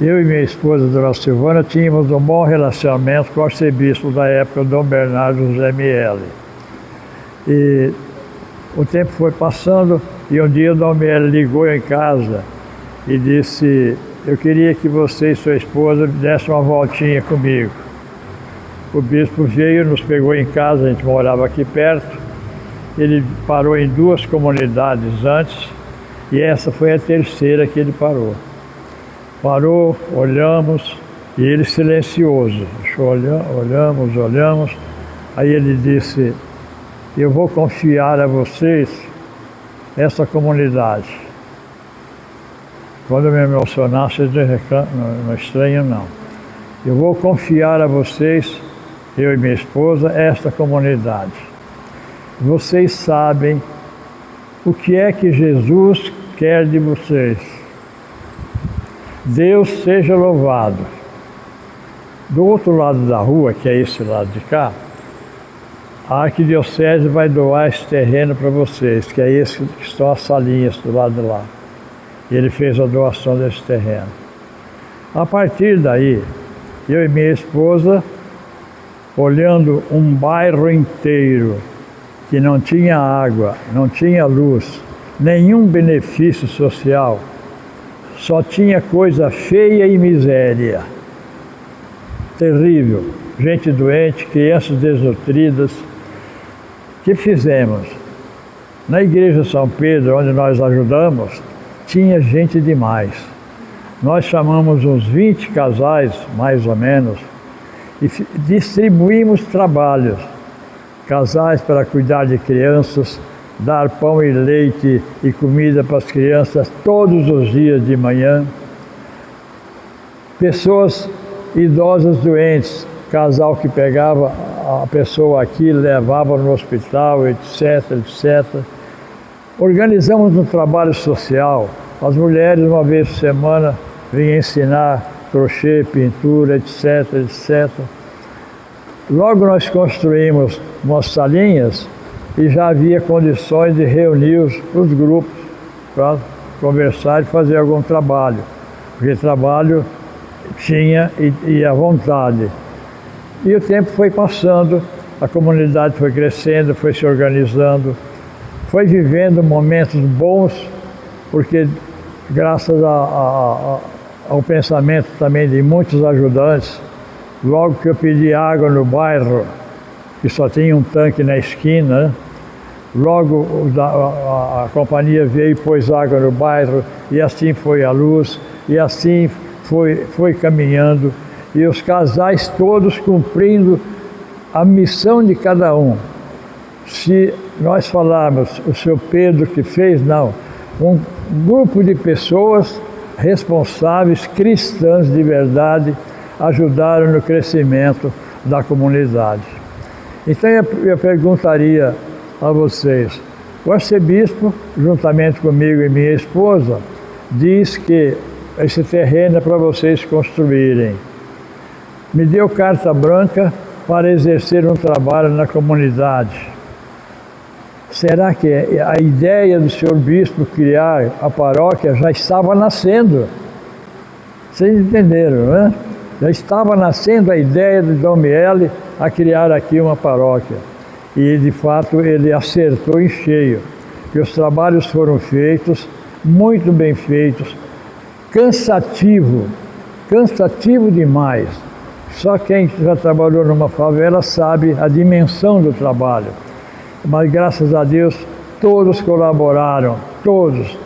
Eu e minha esposa, Dona Silvana, tínhamos um bom relacionamento com o arcebispo da época, Dom Bernardo José Miele. E o tempo foi passando e um dia o Dom Miele ligou em casa e disse: eu queria que você e sua esposa dessem uma voltinha comigo. O bispo veio, nos pegou em casa, a gente morava aqui perto. Ele parou em 2 comunidades antes e essa foi a terceira que ele parou. Parou, olhamos e ele silencioso. Olhamos. Aí ele disse: eu vou confiar a vocês essa comunidade. Quando eu me emocionar, vocês não estranham não. Eu vou confiar a vocês, eu e minha esposa, esta comunidade. Vocês sabem o que é que Jesus quer de vocês. Deus seja louvado. Do outro lado da rua, que é esse lado de cá, a arquidiocese vai doar esse terreno para vocês, que é esse que estão as salinhas do lado de lá. Ele fez a doação desse terreno. A partir daí, eu e minha esposa, olhando um bairro inteiro que não tinha água, não tinha luz, nenhum benefício social, só tinha coisa feia e miséria. Terrível. Gente doente, crianças desnutridas. O que fizemos? Na igreja São Pedro, onde nós ajudamos, tinha gente demais. Nós chamamos uns 20 casais, mais ou menos, e distribuímos trabalhos. Casais para cuidar de crianças, dar pão e leite e comida para as crianças todos os dias de manhã. Pessoas idosas doentes, casal que pegava a pessoa aqui, levava no hospital, etc. Organizamos um trabalho social. As mulheres, uma vez por semana, vinham ensinar crochê, pintura, etc. Logo nós construímos umas salinhas e já havia condições de reunir os grupos para conversar e fazer algum trabalho. Porque trabalho tinha e à vontade. E o tempo foi passando, a comunidade foi crescendo, foi se organizando, foi vivendo momentos bons, porque graças ao pensamento também de muitos ajudantes, logo que eu pedi água no bairro, que só tinha um tanque na esquina, logo a companhia veio e pôs água no bairro, e assim foi a luz, e assim foi caminhando, e os casais todos cumprindo a missão de cada um. Se nós falarmos, o seu Pedro que fez, não. Um grupo de pessoas responsáveis, cristãs de verdade, ajudaram no crescimento da comunidade. Então eu perguntaria a vocês, o arcebispo, juntamente comigo e minha esposa, diz que esse terreno é para vocês construírem. Me deu carta branca para exercer um trabalho na comunidade. Será que a ideia do senhor bispo criar a paróquia já estava nascendo? Vocês entenderam, né? Já estava nascendo a ideia de Dom Miele a criar aqui uma paróquia. E, de fato, ele acertou em cheio. E os trabalhos foram feitos, muito bem feitos, cansativo demais. Só quem já trabalhou numa favela sabe a dimensão do trabalho. Mas, graças a Deus, todos colaboraram, todos.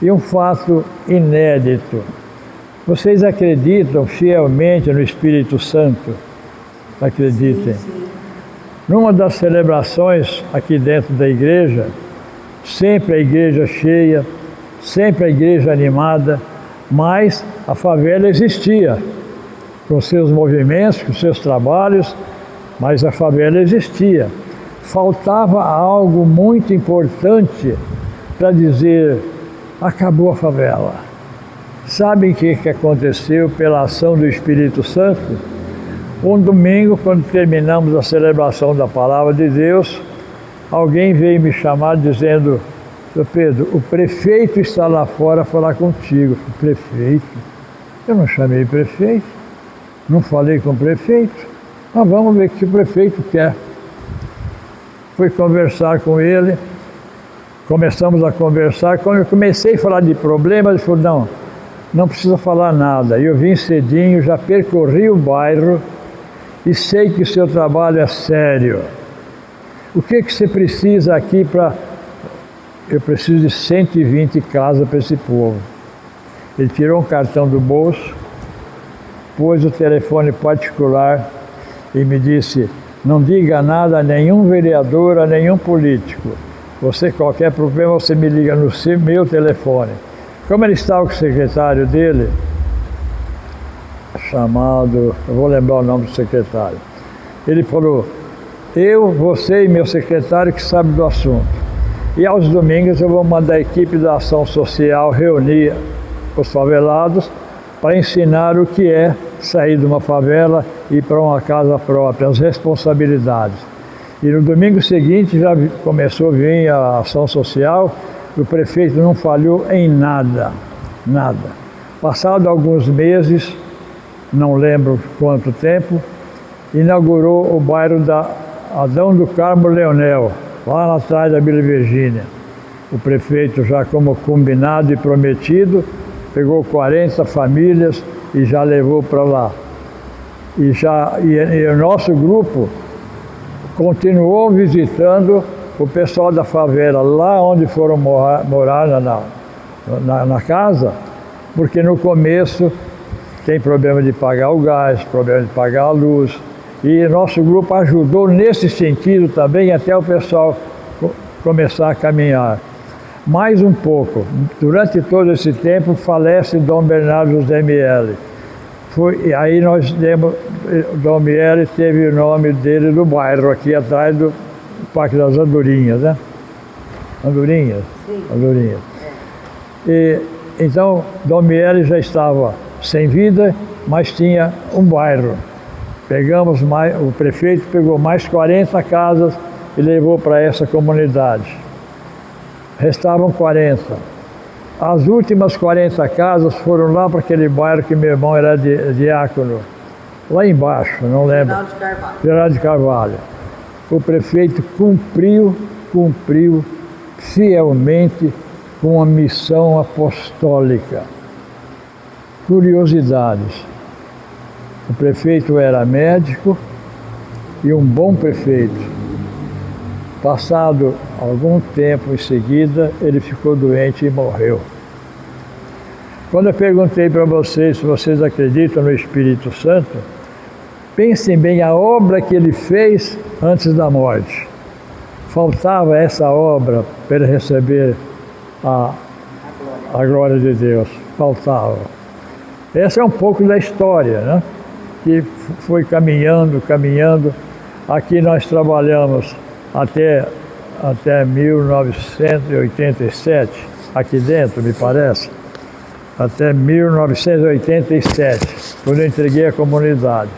E um fato inédito. Vocês acreditam fielmente no Espírito Santo? Acreditem. Numa das celebrações aqui dentro da igreja, sempre a igreja cheia, sempre a igreja animada, mas a favela existia, com seus movimentos, com seus trabalhos, mas a favela existia. Faltava algo muito importante para dizer, acabou a favela. Sabem o que aconteceu pela ação do Espírito Santo? Um domingo, quando terminamos a celebração da Palavra de Deus, alguém veio me chamar dizendo, Seu Pedro, o prefeito está lá fora a falar contigo. O prefeito? Eu não chamei prefeito, não falei com o prefeito, mas vamos ver o que o prefeito quer. Fui conversar com ele, começamos a conversar. Quando eu comecei a falar de problemas, ele falou, não precisa falar nada. Eu vim cedinho, já percorri o bairro e sei que o seu trabalho é sério. O que você precisa aqui para... Eu preciso de 120 casas para esse povo. Ele tirou um cartão do bolso, pôs o telefone particular e me disse, não diga nada a nenhum vereador, a nenhum político. Você, qualquer problema, você me liga no meu telefone. Como ele estava com o secretário dele, chamado, eu vou lembrar o nome do secretário. Ele falou, você e meu secretário que sabe do assunto. E aos domingos eu vou mandar a equipe da ação social reunir os favelados para ensinar o que é sair de uma favela e ir para uma casa própria, as responsabilidades. E no domingo seguinte já começou a vir a ação social, o prefeito não falhou em nada, nada. Passado alguns meses, não lembro quanto tempo, inaugurou o bairro da Adão do Carmo Leonel, lá atrás da Vila Virgínia. O prefeito, já como combinado e prometido, pegou 40 famílias e já levou para lá. E o nosso grupo continuou visitando o pessoal da favela, lá onde foram morar na casa, porque no começo tem problema de pagar o gás, problema de pagar a luz. E nosso grupo ajudou nesse sentido também até o pessoal começar a caminhar. Mais um pouco, durante todo esse tempo falece Dom Bernardo José Miele. E aí nós demos, Dom Miele teve o nome dele do bairro, aqui atrás do Parque das Andorinhas, né? Andorinhas? Sim. Andorinhas. E, então, Dom Miele já estava sem vida, mas tinha um bairro. O prefeito pegou mais 40 casas e levou para essa comunidade. Restavam 40. As últimas 40 casas foram lá para aquele bairro que meu irmão era diácono, lá embaixo, não lembro. Geraldo de Carvalho. O prefeito cumpriu fielmente com a missão apostólica. Curiosidades. O prefeito era médico e um bom prefeito. Passado algum tempo em seguida, ele ficou doente e morreu. Quando eu perguntei para vocês se vocês acreditam no Espírito Santo, pensem bem a obra que ele fez antes da morte. Faltava essa obra para ele receber a glória de Deus. Faltava. Essa é um pouco da história, né? Que foi caminhando. Aqui nós trabalhamos até 1987, aqui dentro, me parece, até 1987, quando eu entreguei a comunidade.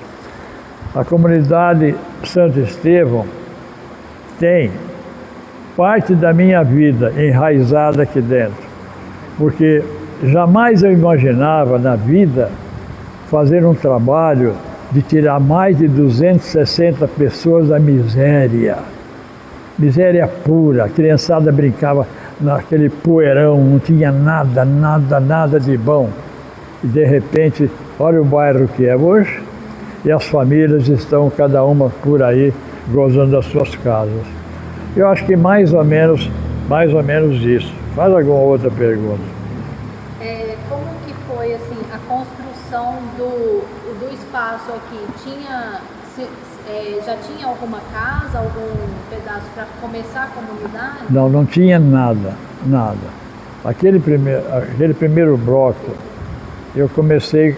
A comunidade Santo Estevão tem parte da minha vida enraizada aqui dentro, porque jamais eu imaginava na vida fazer um trabalho de tirar mais de 260 pessoas da miséria. Miséria pura, a criançada brincava naquele poeirão, não tinha nada de bom. E de repente, olha o bairro que é hoje, e as famílias estão cada uma por aí, gozando das suas casas. Eu acho que mais ou menos isso. Faz alguma outra pergunta. Como que foi assim, a construção do espaço aqui? Já tinha alguma casa, algum pedaço para começar a comunidade? Não tinha nada. Aquele primeiro bloco, eu comecei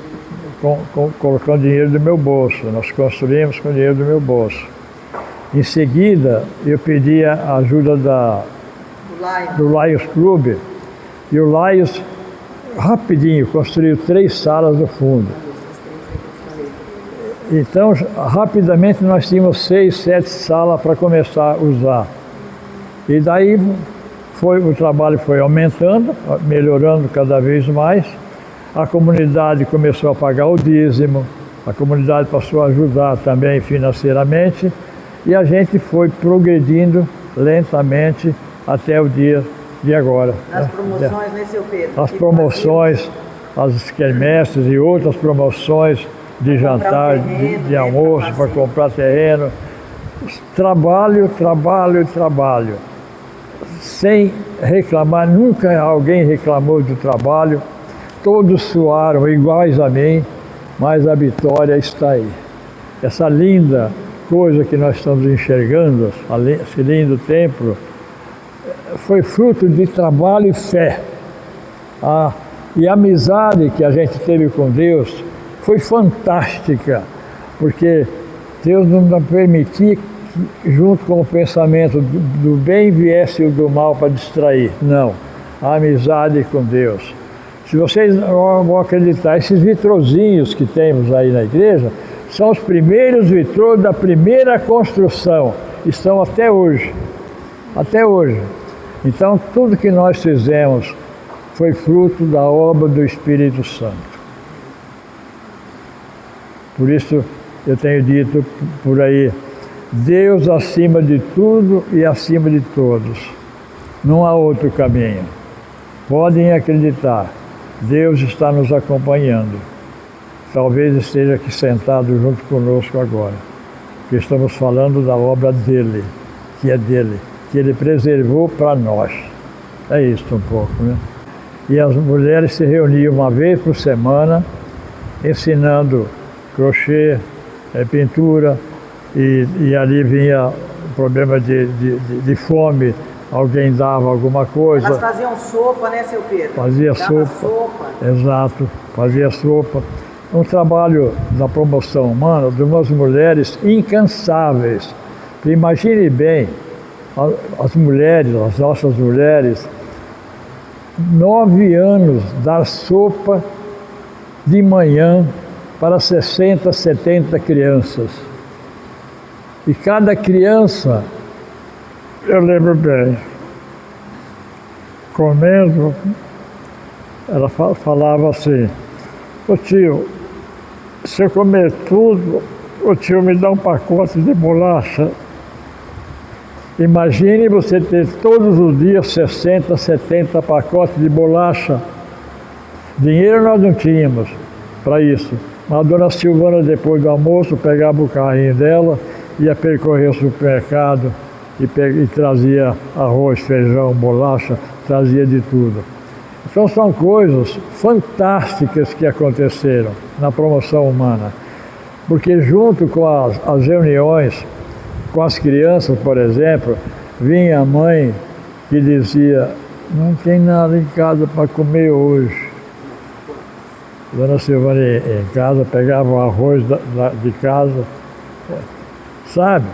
colocando dinheiro do meu bolso. Nós construímos com dinheiro do meu bolso. Em seguida, eu pedi a ajuda do Lions Club, e o Lions, rapidinho, construiu 3 salas no fundo. Então, rapidamente, nós tínhamos 6, 7 salas para começar a usar. E daí O trabalho foi aumentando, melhorando cada vez mais. A comunidade começou a pagar o dízimo, a comunidade passou a ajudar também financeiramente e a gente foi progredindo lentamente até o dia de agora. As promoções, né, seu Pedro? As promoções, as quermesses e outras promoções de jantar, de almoço, para comprar terreno. Trabalho, trabalho, trabalho. Sem reclamar, nunca alguém reclamou do trabalho. Todos suaram iguais a mim, mas a vitória está aí. Essa linda coisa que nós estamos enxergando, esse lindo templo, foi fruto de trabalho e fé. E a amizade que a gente teve com Deus foi fantástica, porque Deus não nos permitia que, junto com o pensamento do bem, viesse o do mal para distrair. Não, a amizade com Deus. Se vocês não vão acreditar, esses vitrozinhos que temos aí na igreja são os primeiros vitrôs da primeira construção. Estão até hoje. Até hoje. Então, tudo que nós fizemos foi fruto da obra do Espírito Santo. Por isso, eu tenho dito por aí, Deus acima de tudo e acima de todos. Não há outro caminho. Podem acreditar. Deus está nos acompanhando. Talvez esteja aqui sentado junto conosco agora, porque estamos falando da obra dele, que é dele, que ele preservou para nós. É isso um pouco, né? E as mulheres se reuniam uma vez por semana, ensinando crochê, pintura, e ali vinha o problema de fome. Alguém dava alguma coisa. Elas faziam sopa, né, seu Pedro? Fazia sopa. Exato, fazia sopa. Um trabalho da promoção humana de umas mulheres incansáveis. Imagine bem, as mulheres, as nossas mulheres, 9 anos dar sopa de manhã para 60, 70 crianças. E cada criança, eu lembro bem, comendo, ela falava assim, ô tio, se eu comer tudo, o tio me dá um pacote de bolacha. Imagine você ter todos os dias 60, 70 pacotes de bolacha. Dinheiro nós não tínhamos para isso. Mas a dona Silvana, depois do almoço, pegava o carrinho dela, ia percorrer o supermercado, e trazia arroz, feijão, bolacha, trazia de tudo. Então são coisas fantásticas que aconteceram na promoção humana, porque junto com as reuniões com as crianças, por exemplo, vinha a mãe que dizia, não tem nada em casa para comer hoje. Dona Silvana em casa pegava o arroz de casa, sabe?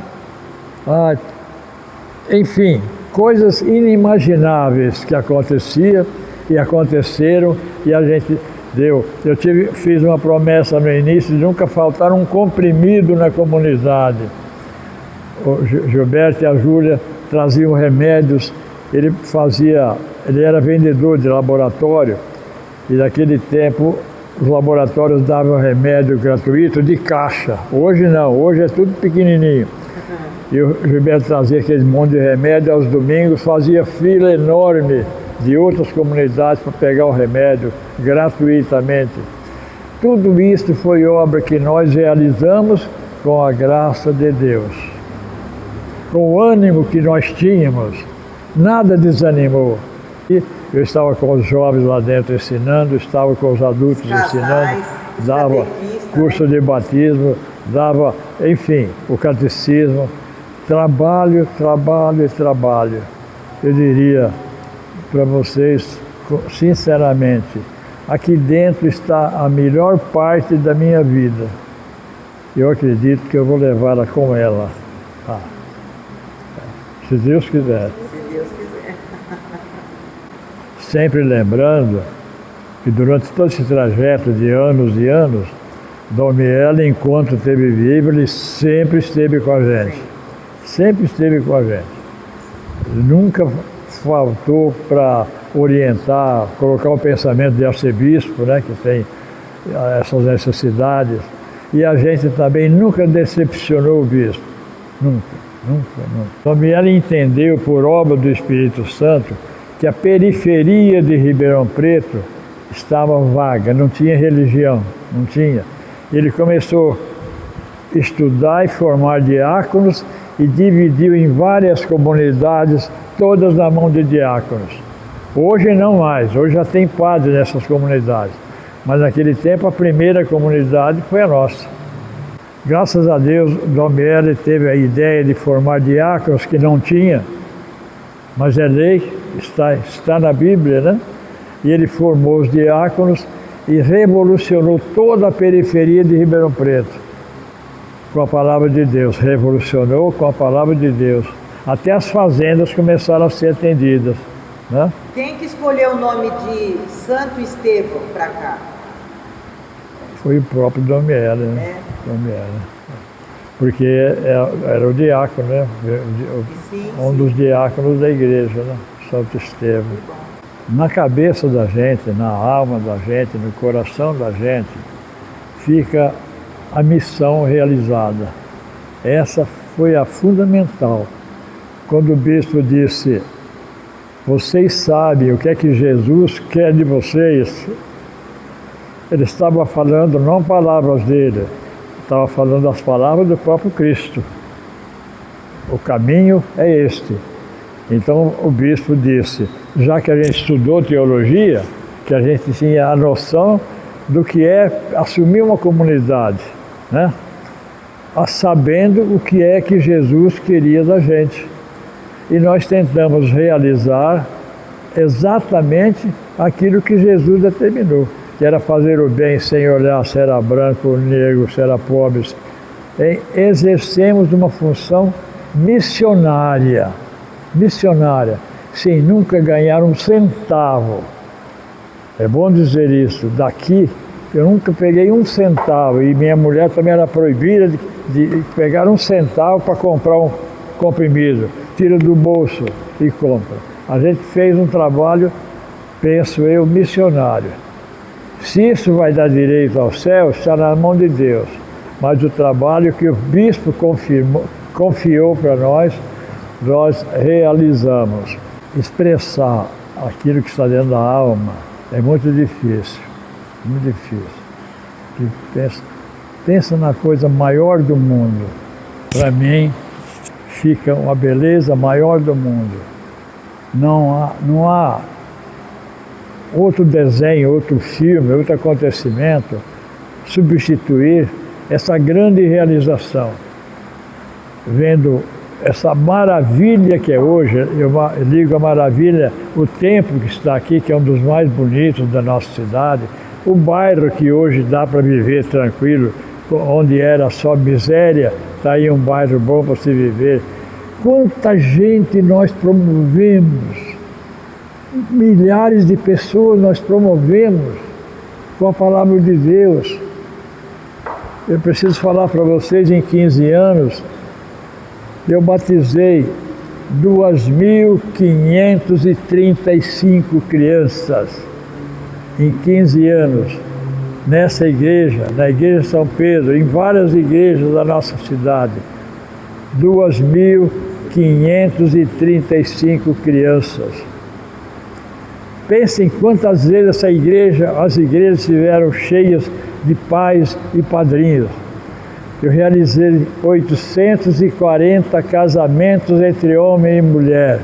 Enfim, coisas inimagináveis que aconteciam e aconteceram e a gente deu. Fiz uma promessa no início de nunca faltar um comprimido na comunidade. O Gilberto e a Júlia traziam remédios, ele era vendedor de laboratório e naquele tempo os laboratórios davam remédio gratuito de caixa. Hoje não, hoje é tudo pequenininho. E o Gilberto trazia aquele monte de remédio aos domingos, fazia fila enorme de outras comunidades para pegar o remédio gratuitamente. Tudo isso foi obra que nós realizamos com a graça de Deus. Com o ânimo que nós tínhamos, nada desanimou. E eu estava com os jovens lá dentro ensinando, estava com os adultos ensinando, dava curso de batismo, dava, enfim, o catecismo. Trabalho, trabalho e trabalho. Eu diria para vocês, sinceramente, aqui dentro está a melhor parte da minha vida. Eu acredito que eu vou levá-la com ela. Se Deus quiser. Se Deus quiser. Sempre lembrando que durante todo esse trajeto de anos e anos, Dom Miguel, enquanto esteve vivo, ele sempre esteve com a gente. Sempre esteve com a gente. Ele nunca faltou para orientar, colocar o pensamento de arcebispo, né, que tem essas necessidades. E a gente também nunca decepcionou o bispo. Nunca, nunca, nunca. Dom entendeu, por obra do Espírito Santo, que a periferia de Ribeirão Preto estava vaga, não tinha religião, não tinha. Ele começou a estudar e formar diáconos e dividiu em várias comunidades, todas na mão de diáconos. Hoje não mais, hoje já tem padres nessas comunidades. Mas naquele tempo a primeira comunidade foi a nossa. Graças a Deus, Dom Miele teve a ideia de formar diáconos que não tinha, mas é lei, está na Bíblia, né? E ele formou os diáconos e revolucionou toda a periferia de Ribeirão Preto com a palavra de Deus. Revolucionou com a palavra de Deus. Até as fazendas começaram a ser atendidas, né? Quem que escolheu o nome de Santo Estevão para cá? Foi o próprio Dom Miele, né? Dom Miele. Porque era o diácono, né? Um dos diáconos da igreja, né? Santo Estevão. Na cabeça da gente, na alma da gente, no coração da gente, fica a missão realizada. Essa foi a fundamental. Quando o bispo disse: vocês sabem o que é que Jesus quer de vocês, ele estava falando não palavras dele, estava falando as palavras do próprio Cristo. O caminho é este. Então o bispo disse, já que a gente estudou teologia, que a gente tinha a noção do que é assumir uma comunidade, né? Sabendo o que é que Jesus queria da gente. E nós tentamos realizar exatamente aquilo que Jesus determinou, que era fazer o bem sem olhar se era branco ou negro, se era pobre. Exercemos uma função missionária, sem nunca ganhar um centavo. É bom dizer isso. Daqui, eu nunca peguei um centavo, e minha mulher também era proibida de pegar um centavo para comprar um comprimido. Tira do bolso e compra. A gente fez um trabalho, penso eu, missionário. Se isso vai dar direito ao céu, está na mão de Deus. Mas o trabalho que o bispo confiou para nós realizamos. Expressar aquilo que está dentro da alma é muito difícil, muito difícil. Pensa na coisa maior do mundo. Para mim, fica uma beleza maior do mundo. Não há outro desenho, outro filme, outro acontecimento substituir essa grande realização. Vendo essa maravilha que é hoje, eu ligo a maravilha, o templo que está aqui, que é um dos mais bonitos da nossa cidade, o bairro que hoje dá para viver tranquilo, onde era só miséria, está aí um bairro bom para se viver. Quanta gente nós promovemos, milhares de pessoas nós promovemos com a palavra de Deus. Eu preciso falar para vocês, em 15 anos, eu batizei 2.535 crianças em 15 anos, nessa igreja, na igreja de São Pedro, em várias igrejas da nossa cidade. 2.535 crianças. Pensem quantas vezes as igrejas estiveram cheias de pais e padrinhos. Eu realizei 840 casamentos entre homem e mulher.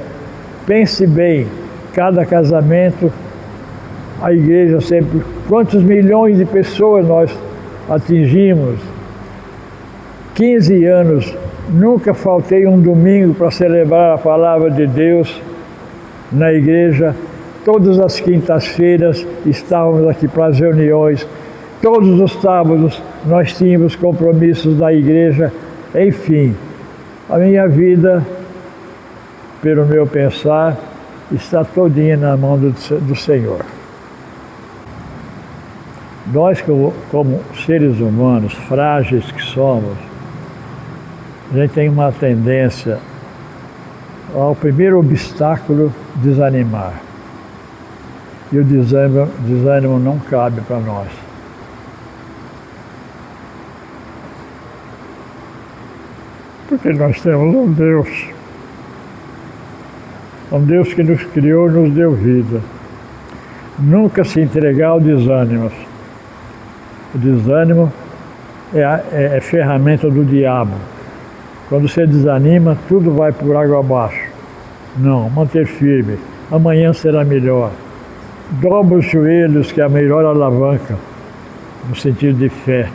Pense bem, cada casamento, a igreja sempre, quantos milhões de pessoas nós atingimos. 15 anos, nunca faltei um domingo para celebrar a palavra de Deus na igreja. Todas as quintas-feiras estávamos aqui para as reuniões. Todos os sábados nós tínhamos compromissos da igreja. Enfim, a minha vida, pelo meu pensar, está todinha na mão do Senhor. Nós, como seres humanos frágeis que somos, a gente tem uma tendência ao primeiro obstáculo, desanimar. E o desânimo não cabe para nós. Porque nós temos um Deus que nos criou e nos deu vida. Nunca se entregar ao desânimo. O desânimo é ferramenta do diabo. Quando você desanima, tudo vai por água abaixo. Não, manter firme. Amanhã será melhor. Dobra os joelhos, que é a melhor alavanca, no sentido de fé.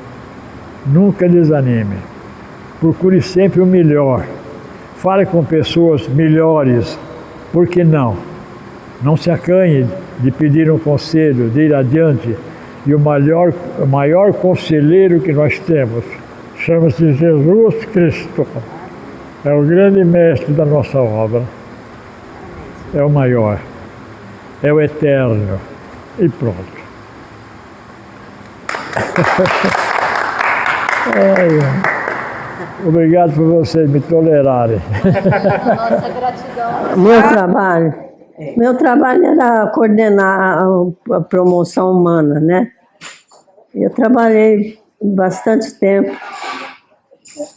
Nunca desanime. Procure sempre o melhor. Fale com pessoas melhores. Por que não? Não se acanhe de pedir um conselho, de ir adiante. E o maior conselheiro que nós temos chama-se Jesus Cristo. É o grande mestre da nossa obra. É o maior. É o eterno. E pronto. Obrigado por vocês me tolerarem. Nossa gratidão. Meu trabalho era coordenar a promoção humana, né? Eu trabalhei bastante tempo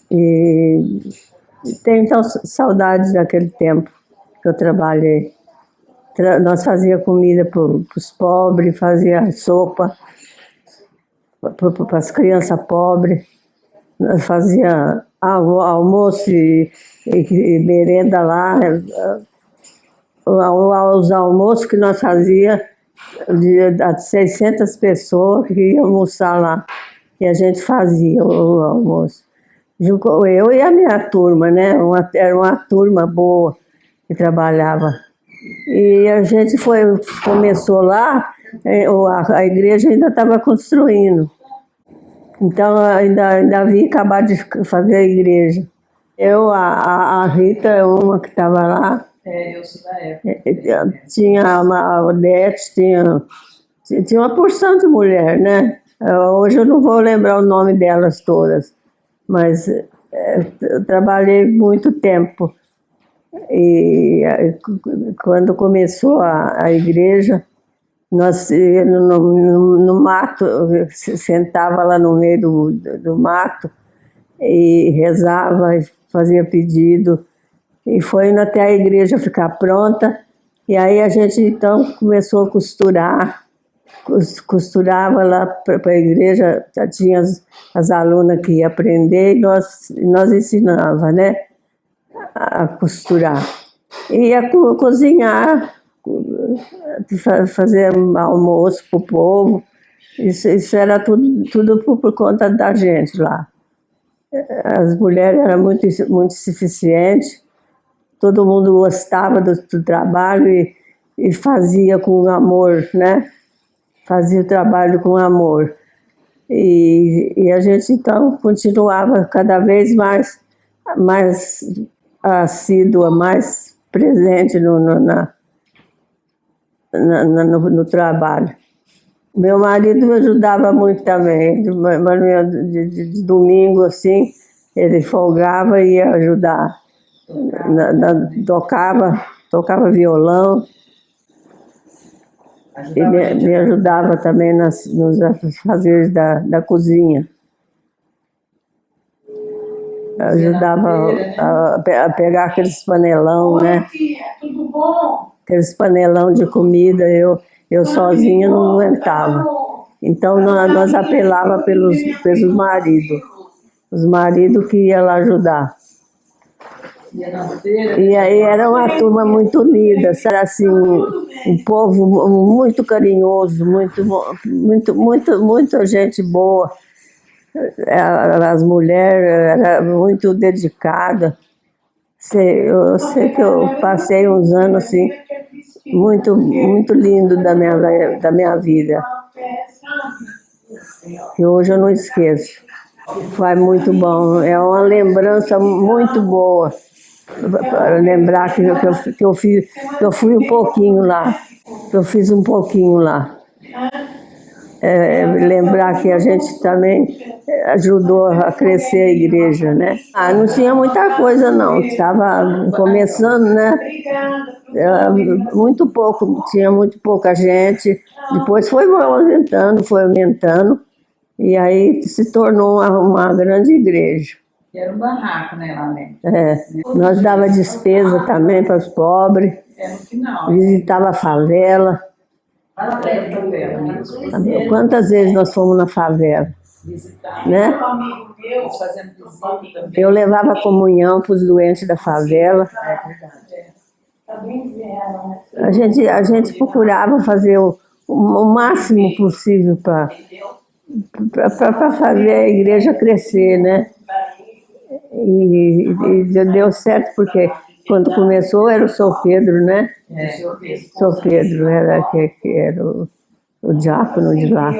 e tenho então saudades daquele tempo que eu trabalhei. Nós fazia comida para os pobres, fazia sopa para as crianças pobres, nós fazia almoço e merenda lá. Os almoços que nós fazíamos de 600 pessoas que iam almoçar lá. E a gente fazia o almoço. Eu e a minha turma, né? Era uma turma boa que trabalhava. E a gente começou lá, a igreja ainda estava construindo. Então ainda havia acabado de fazer a igreja. A Rita, uma que estava lá. Eu sou da época. Tinha a Odete, tinha uma porção de mulher, né? Hoje eu não vou lembrar o nome delas todas, mas eu trabalhei muito tempo. E quando começou a igreja, nós no mato, sentava lá no meio do mato e rezava, fazia pedido. E foi indo até a igreja ficar pronta. E aí a gente então começou a costurar. Costurava lá para a igreja, já tinha as alunas que iam aprender e nós ensinava, né, a costurar. E ia cozinhar, fazer almoço para o povo. Isso era tudo por conta da gente lá. As mulheres eram muito suficientes. Todo mundo gostava do trabalho e fazia com amor, né? Fazia o trabalho com amor. E a gente, então, continuava cada vez mais assídua, mais presente no trabalho. Meu marido me ajudava muito também. De domingo, assim, ele folgava e ia ajudar. Tocava violão e me ajudava também nos afazeres da cozinha. Ajudava a pegar aqueles panelão, né? Aqueles panelão de comida, eu sozinha não aguentava. Então nós apelava pelos maridos, os maridos que iam lá ajudar. E aí era uma turma muito unida, era assim, um povo muito carinhoso, muita gente boa. As mulheres eram muito dedicadas. Eu sei que eu passei uns anos assim, muito lindo da minha vida, que hoje eu não esqueço. Foi muito bom, é uma lembrança muito boa. Lembrar que eu fui um pouquinho lá, que eu fiz um pouquinho lá. lembrar que a gente também ajudou a crescer a igreja, né? Não tinha muita coisa não, estava começando, né? Muito pouco, tinha muito pouca gente. Depois foi aumentando, e aí se tornou uma grande igreja. Era um barraco, né, lá, né? Nós dava despesa também para os pobres, No final. visitava a favela. Quantas vezes nós fomos na favela, né? Fazendo visita também. Eu levava comunhão para os doentes da favela. A gente procurava fazer o máximo possível para fazer a igreja crescer, né? E deu certo porque quando começou era o São Pedro, né? São Pedro que era o diácono de lá.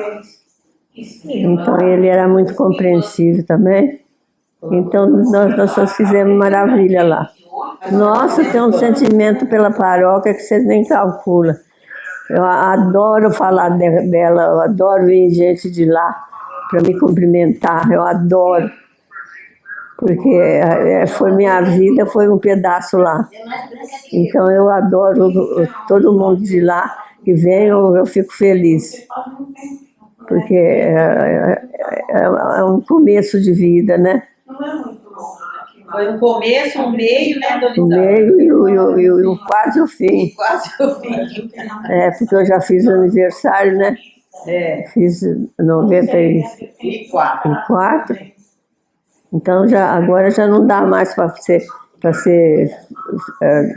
Então ele era muito compreensivo também. Então nós só fizemos maravilha lá. Nossa, tem um sentimento pela paróquia que vocês nem calculam. Eu adoro falar dela, eu adoro ver gente de lá para me cumprimentar, eu adoro. Porque foi minha vida, foi um pedaço lá. Então eu adoro todo mundo de lá que vem, eu fico feliz. Porque é um começo de vida, né? Foi um começo, um meio, né, dona O Isaura? meio e quase o fim. Quase o fim. Porque eu já fiz aniversário, né? Fiz 94. Então agora já não dá mais para ser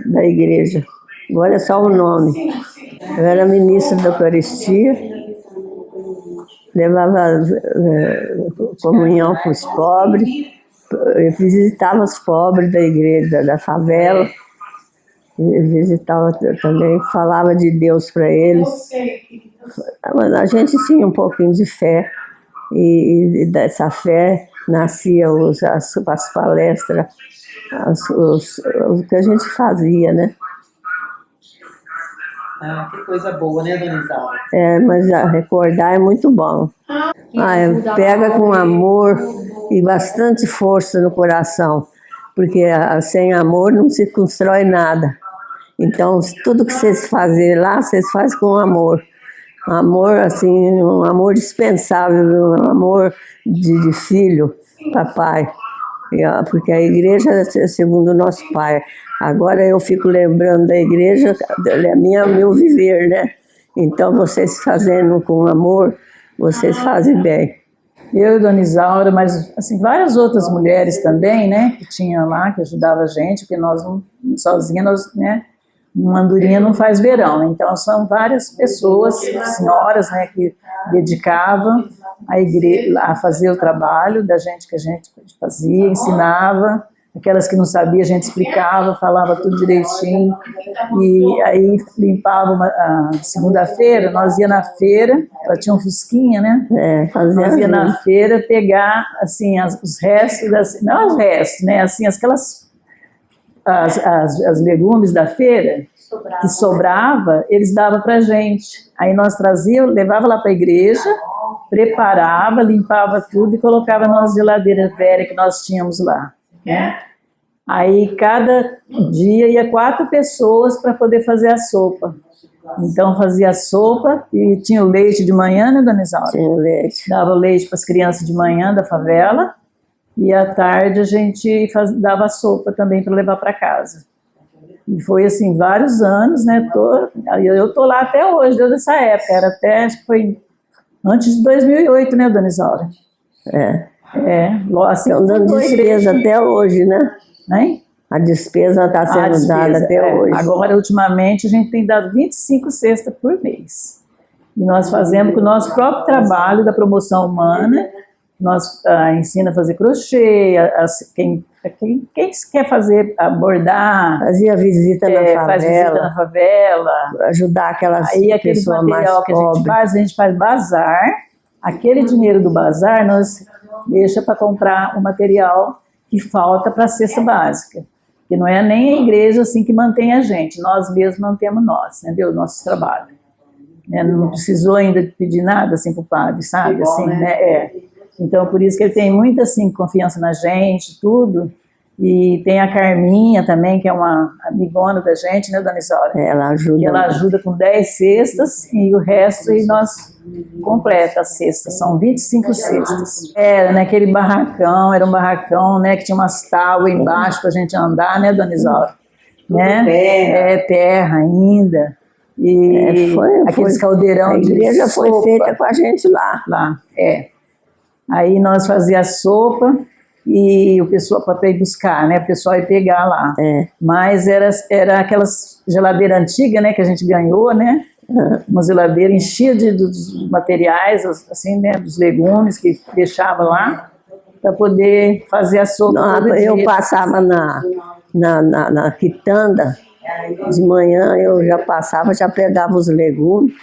da igreja. Agora é só o nome. Eu era ministra da Eucaristia, levava comunhão para os pobres, eu visitava os pobres da igreja, da favela, eu visitava também, falava de Deus para eles. A gente tinha um pouquinho de fé, e dessa fé nascia as palestras, o que a gente fazia, né? Que coisa boa, né, dona Isaura? Mas recordar é muito bom. Pega com amor e bastante força no coração, porque sem amor não se constrói nada. Então, tudo que vocês fazem lá, vocês fazem com amor. Amor, assim, um amor dispensável, um amor de filho, papai. Porque a igreja é segundo o nosso pai. Agora eu fico lembrando da igreja, é meu viver, né? Então, vocês fazendo com amor, vocês fazem bem. Eu e Dona Isaura, mas assim, várias outras mulheres também, né, que tinham lá, que ajudavam a gente, porque nós não, sozinhas, né, uma andorinha não faz verão. Então, são várias pessoas, senhoras, né, que dedicavam a igreja a fazer o trabalho da gente, que a gente fazia, ensinava. Aquelas que não sabiam, a gente explicava, falava tudo direitinho. E aí limpava a segunda-feira, nós ia na feira, ela tinha um fusquinha, né? Nós ia na feira pegar, assim, os restos, não os restos, né? Assim, aquelas, as legumes da feira, que sobrava, eles davam pra gente. Aí nós trazíamos, levava lá para a igreja, preparava, limpava tudo e colocava na geladeira velha que nós tínhamos lá, né? Aí cada dia ia 4 pessoas para poder fazer a sopa. Então fazia a sopa e tinha o leite de manhã, né, dona Isaura? Tinha o leite. Dava o leite para as crianças de manhã da favela e à tarde a gente dava a sopa também para levar para casa. E foi assim, vários anos, né? Eu tô lá até hoje, desde essa época. Era até, acho que foi antes de 2008, né, dona Isaura? Assim, estão dando despesa até hoje, né? Hein? A despesa está sendo dada até hoje. Agora, ultimamente, a gente tem dado 25 cestas por mês. E nós fazemos com o nosso próprio trabalho da promoção humana. Nós ensina a fazer crochê, quem quer fazer, bordar. Fazia visita na favela. Ajudar aquelas pessoas mais pobres. A gente faz bazar. Aquele dinheiro do bazar, nós deixa para comprar o material que falta para a cesta básica. Que não é nem a igreja assim que mantém a gente, nós mesmos mantemos nós, entendeu? Nosso trabalho. né? Não precisou ainda pedir nada assim para o padre, sabe? Que bom, Assim, né? né? Então, por isso que ele tem muita assim, confiança na gente, tudo. E tem a Carminha também, que é uma amigona da gente, né, dona Isaura? Ela ajuda. Que ela ajuda com 10 cestas e o resto e nós completa as cestas, são 25 cestas. Era naquele barracão, era um barracão, né, que tinha umas tábuas embaixo para a gente andar, né, dona Isaura? Né? Terra. Terra ainda. E aqueles caldeirão a igreja foi feita com a gente lá. Aí nós fazíamos a sopa e o pessoal para ir buscar, né? O pessoal ia pegar lá. Mas era aquelas geladeiras antigas, né? Que a gente ganhou, né? Uma geladeira enchia dos materiais, assim, né? Dos legumes que deixava lá para poder fazer a sopa. Eu passava na quitanda, de manhã eu já passava, já pegava os legumes,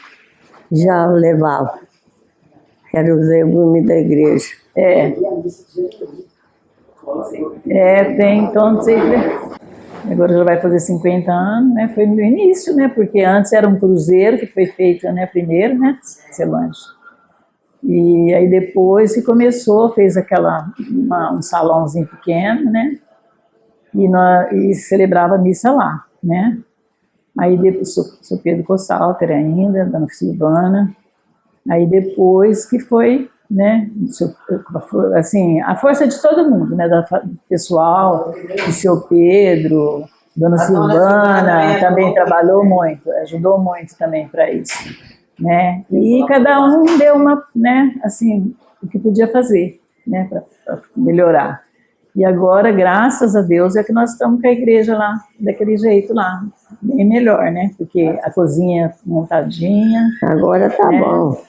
já levava. Era os legumes da igreja. Tem, então, não sei, agora já vai fazer 50 anos, né? Foi no início, né? Porque antes era um cruzeiro que foi feito, né? Primeiro, né? Celange. E aí depois que começou, fez um salãozinho pequeno, né? E celebrava a missa lá, né? Aí depois, São Pedro Cossalter ainda, Dona Silvana. Aí depois que foi, né, assim, a força de todo mundo, né, do pessoal, do seu Pedro, Dona Silvana também trabalhou muito, ajudou muito também para isso, né, e cada um deu né, assim, o que podia fazer, né, para melhorar. E agora, graças a Deus, é que nós estamos com a igreja lá, daquele jeito lá, bem melhor, né, porque a cozinha montadinha. Agora tá bom.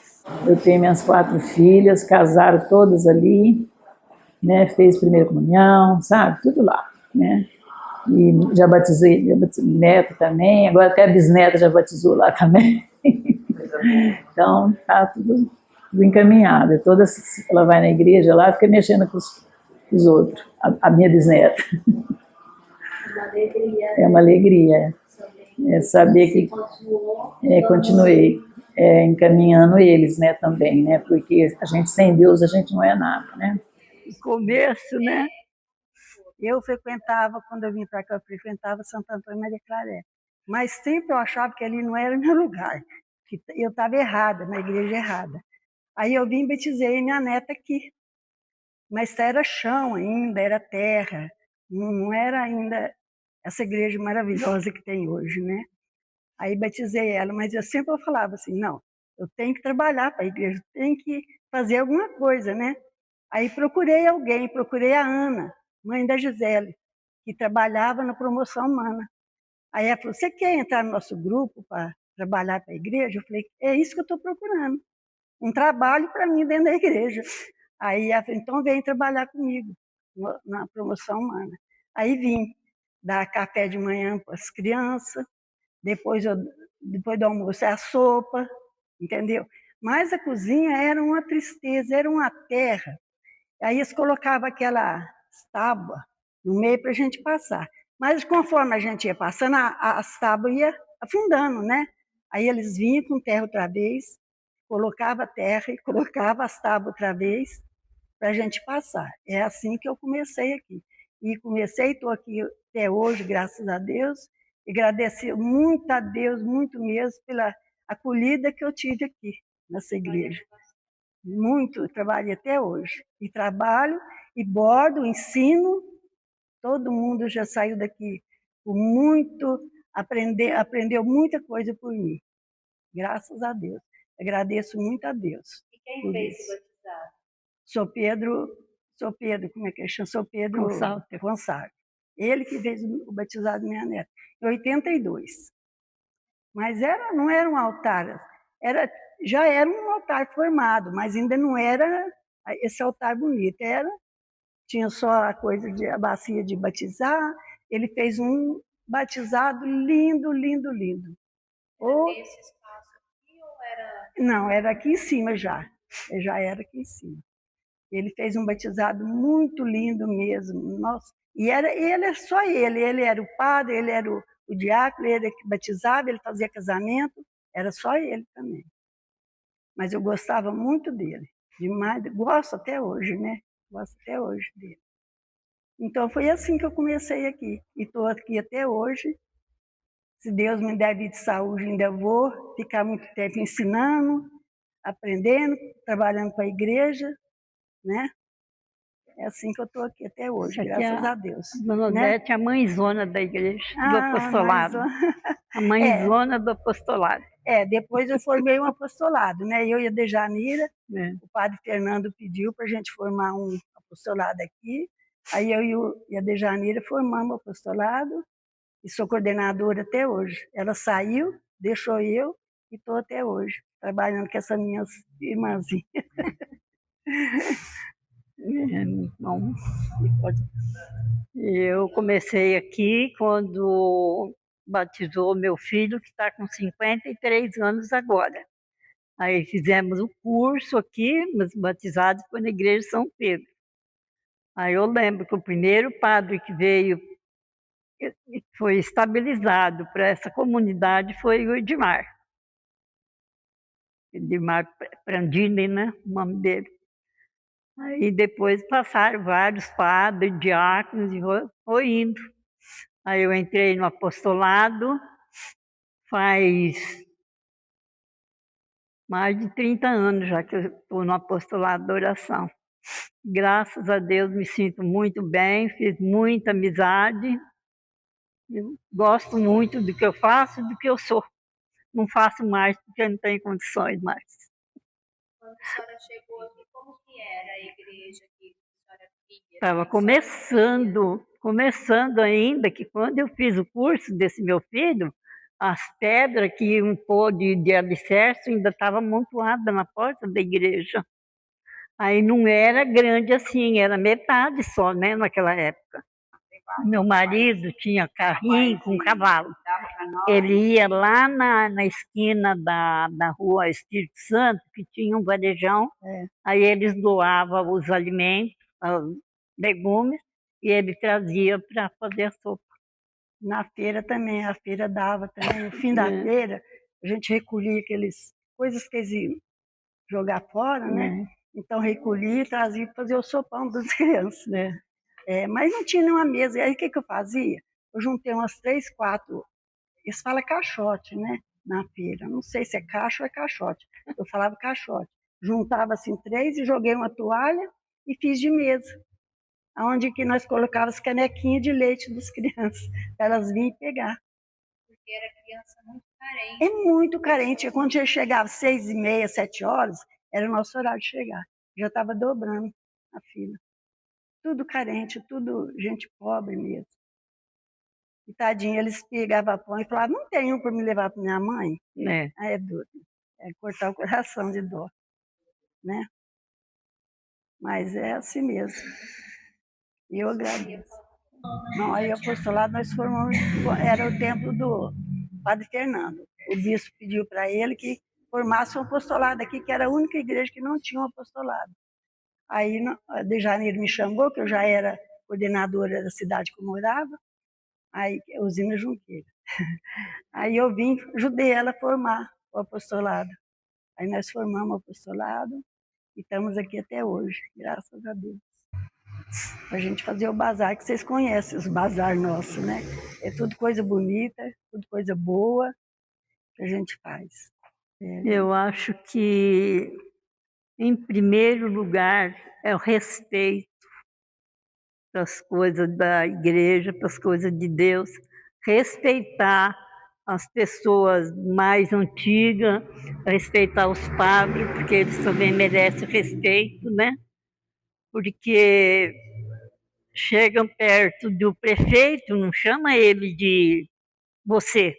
Eu tenho minhas 4 filhas, casaram todas ali, né? Fez primeira comunhão, sabe? Tudo lá, né? E já batizei neto também, agora até a bisneta já batizou lá também. Então, tá tudo encaminhado. Ela vai na igreja lá, fica mexendo com os outros, a minha bisneta. É uma alegria. É saber que continuei. Encaminhando eles, né, também, né, porque a gente sem Deus, a gente não é nada, né. No começo, né, eu frequentava, quando eu vim para cá, eu frequentava Santo Antônio Maria Claré, mas sempre eu achava que ali não era meu lugar, que eu estava errada, na igreja errada. Aí eu vim e batizei minha neta aqui, mas era chão ainda, era terra, não era ainda essa igreja maravilhosa que tem hoje, né. Aí batizei ela, mas eu sempre falava assim, não, eu tenho que trabalhar para a igreja, tenho que fazer alguma coisa, né? Aí procurei alguém, procurei a Ana, mãe da Gisele, que trabalhava na promoção humana. Aí ela falou, você quer entrar no nosso grupo para trabalhar para a igreja? Eu falei, é isso que eu estou procurando, um trabalho para mim dentro da igreja. Aí ela falou, então vem trabalhar comigo na promoção humana. Aí vim dar café de manhã para as crianças, depois do almoço é a sopa, entendeu? Mas a cozinha era uma tristeza, era uma terra. Aí eles colocavam aquela tábua no meio para a gente passar. Mas conforme a gente ia passando, as tábuas iam afundando, né? Aí eles vinham com terra outra vez, colocava a terra e colocava as tábuas outra vez para a gente passar. É assim que eu comecei aqui. E comecei, estou aqui até hoje, graças a Deus, e agradecer muito a Deus, muito mesmo, pela acolhida que eu tive aqui, nessa igreja. Muito, eu trabalhei até hoje. E trabalho, e bordo, ensino, todo mundo já saiu daqui com muito, aprendeu muita coisa por mim. Graças a Deus. Agradeço muito a Deus. E quem fez o batizado? Sou Pedro, como é que chama? Sou Pedro Gonçalves. Ele que fez o batizado da minha neta, em 82. Mas não era um altar, já era um altar formado, mas ainda não era esse altar bonito. Tinha só a bacia de batizar, ele fez um batizado lindo, lindo, lindo. Esse espaço aqui ou era... Não, era aqui em cima já. Já era aqui em cima. Ele fez um batizado muito lindo mesmo. Nossa. E ele só ele era o padre, ele era o diácono, ele que batizava, ele fazia casamento, Era só ele também. Mas eu gostava muito dele, demais, gosto até hoje, né? Gosto até hoje dele. Então foi assim que eu comecei aqui, e estou aqui até hoje. Se Deus me der vida e saúde, ainda vou ficar muito tempo ensinando, aprendendo, trabalhando para a igreja, né? É assim que eu estou aqui até hoje, Aqui graças a Deus. Dona Né? Odete é a mãezona da igreja, do apostolado. A É, mãezona do apostolado. depois eu formei um apostolado, né? Eu e a Dejanira, É. o padre Fernando pediu para a gente formar um apostolado aqui. Aí eu e a Dejanira formamos o apostolado e sou coordenadora até hoje. Ela saiu, deixou eu e estou até hoje, trabalhando com essas minhas irmãzinhas. É, bom, eu comecei aqui quando batizou meu filho, que está com 53 anos agora. Aí fizemos o curso aqui, mas batizado foi na igreja de São Pedro. Aí eu lembro que o primeiro padre que veio, foi estabilizado para essa comunidade, foi o Edmar. Edmar Prandini, né, o nome dele. Aí depois passaram vários padres, diáconos, e foi indo. Aí eu entrei no apostolado, faz mais de 30 anos já que eu estou no apostolado da oração. Graças a Deus me sinto muito bem, fiz muita amizade. Eu gosto muito do que eu faço e do que eu sou. Não faço mais porque não tenho condições mais. Quando a senhora chegou aqui, como que era a igreja que a senhora via? Estava começando ainda, que quando eu fiz o curso desse meu filho, as pedras que iam pôr de alicerce ainda estavam amontoadas na porta da igreja. Aí não era grande assim, era metade só, né, naquela época. Meu marido tinha carrinho com cavalo. Ele ia lá na esquina da rua Espírito Santo, que tinha um varejão. Aí eles doavam os alimentos, os legumes, e ele trazia para fazer a sopa. Na feira também, a feira dava também. No fim da feira, a gente recolhia aqueles coisas que eles iam jogar fora, né? Então recolhia e trazia para fazer o sopão das crianças. Mas não tinha nenhuma mesa. E aí o que eu fazia? Eu juntei umas 3, 4, eles falam caixote, né? Na feira. Não sei se é caixa ou é caixote. Eu falava caixote. Juntava assim 3 e joguei uma toalha e fiz de mesa. Onde que nós colocávamos as canequinhas de leite das crianças, para elas virem pegar. Porque era criança muito carente. É muito carente. Quando já chegava 6h30, 7 horas, era o nosso horário de chegar. Já estava dobrando a fila. Tudo carente, tudo gente pobre mesmo. E tadinho, eles pegavam pão e falavam, não tem um para me levar para minha mãe? Aí é duro. É cortar o coração de dó, né? Mas é assim mesmo. E eu agradeço. Não, aí o apostolado nós formamos, era o templo do Padre Fernando. O bispo pediu para ele que formasse um apostolado aqui, que era a única igreja que não tinha um apostolado. Aí a de Janeiro me chamou, que eu já era coordenadora da cidade que eu morava, aí Usina Junqueira. Aí eu vim, ajudei ela a formar o apostolado. Aí nós formamos o apostolado e estamos aqui até hoje, graças a Deus. A gente fazer o bazar, que vocês conhecem, os bazar nossos, né? É tudo coisa bonita, tudo coisa boa que a gente faz. Eu acho que, em primeiro lugar, é o respeito para as coisas da igreja, para as coisas de Deus, respeitar as pessoas mais antigas, respeitar os padres, porque eles também merecem respeito, né? Porque chegam perto do prefeito, não chama ele de você.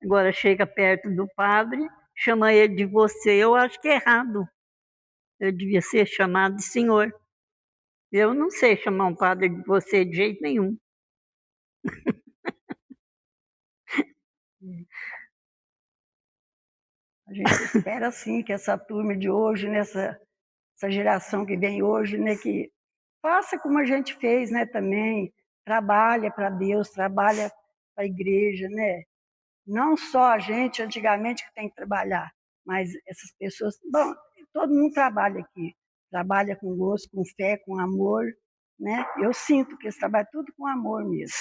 Agora chega perto do padre, chama ele de você. Eu acho que é errado. Eu devia ser chamado de senhor. Eu não sei chamar um padre de você de jeito nenhum. A gente espera, sim, que essa turma de hoje, essa geração que vem hoje, né, que faça como a gente fez, né, também. Trabalha para Deus, trabalha para a igreja, né? Não só a gente, antigamente, que tem que trabalhar, mas essas pessoas... Bom, todo mundo trabalha aqui. Trabalha com gosto, com fé, com amor, né? Eu sinto que eles trabalham tudo com amor mesmo.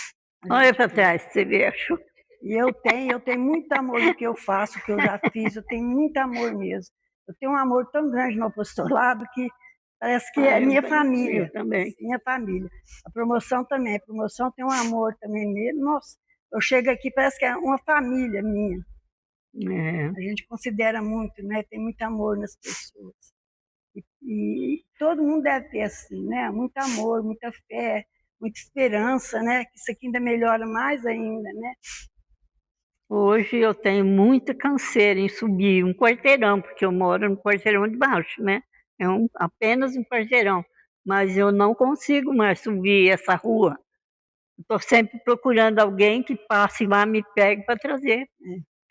Olha para trás, você vê, acho. E eu tenho muito amor no que eu faço, o que eu já fiz, eu tenho muito amor mesmo. Eu tenho um amor tão grande no apostolado que parece que é minha família. Também. Minha família. A promoção também. A promoção tem um amor também mesmo. Nossa, eu chego aqui, parece que é uma família minha. É. A gente considera muito, né? Tem muito amor nas pessoas. E todo mundo deve ter assim, né? Muito amor, muita fé, muita esperança, né? Que isso aqui ainda melhora mais ainda, né? Hoje eu tenho muita canseira em subir um quarteirão, porque eu moro no quarteirão de baixo, né? É apenas um quarteirão, mas eu não consigo mais subir essa rua. Estou sempre procurando alguém que passe lá e me pegue para trazer.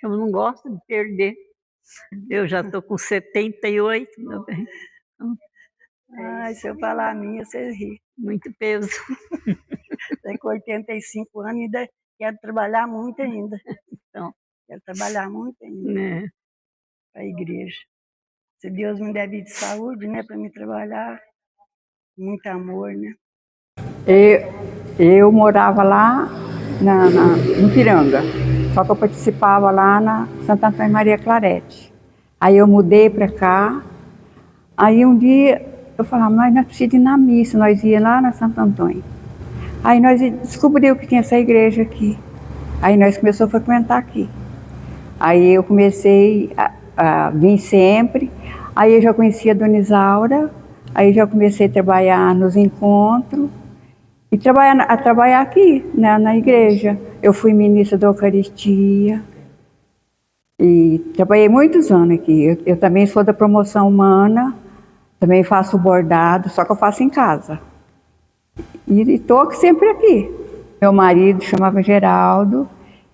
Eu não gosto de perder. Eu já estou com 78, meu bem. Ai, se eu falar a minha, você ri. Muito peso. Tenho 85 anos e ainda quero trabalhar muito ainda. Então, Quero trabalhar muito ainda né? para a igreja. Se Deus me der vida de saúde, né, para me trabalhar, muito amor, né? Eu morava lá no Piranga, só que eu participava lá na Santo Antônio Maria Clarete. Aí eu mudei para cá, aí um dia eu falava, mas nós precisamos ir na missa, nós ia lá na Santo Antônio. Aí nós descobrimos que tinha essa igreja aqui, aí nós começamos a frequentar aqui. Aí eu comecei a vir sempre, aí eu já conhecia a Dona Isaura, aí já comecei a trabalhar nos encontros, e trabalhar aqui, né, na igreja. Eu fui ministra da Eucaristia e trabalhei muitos anos aqui. Eu também sou da promoção humana, também faço bordado, só que eu faço em casa. E estou sempre aqui. Meu marido chamava Geraldo,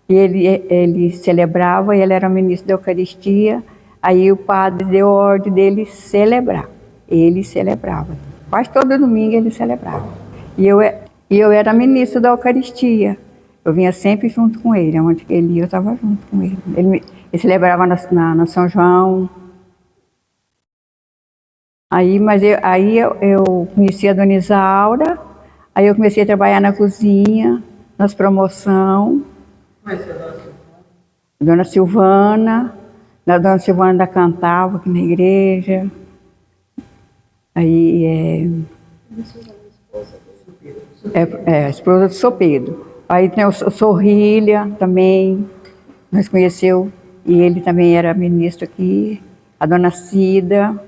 e ele celebrava, e ele era ministro da Eucaristia, aí o padre deu a ordem dele celebrar. Ele celebrava. Quase todo domingo ele celebrava. E eu era ministra da Eucaristia. Eu vinha sempre junto com ele. Onde ele ia, eu estava junto com ele. Ele celebrava na São João. Aí eu conheci a Dona Isaura. Aí eu comecei a trabalhar na cozinha, nas promoções. Dona Silvana. A Dona Silvana ainda cantava aqui na igreja. Aí a esposa do Sopedo. Aí tem o Sorrilha também, nós conheceu, e ele também era ministro aqui, a Dona Cida.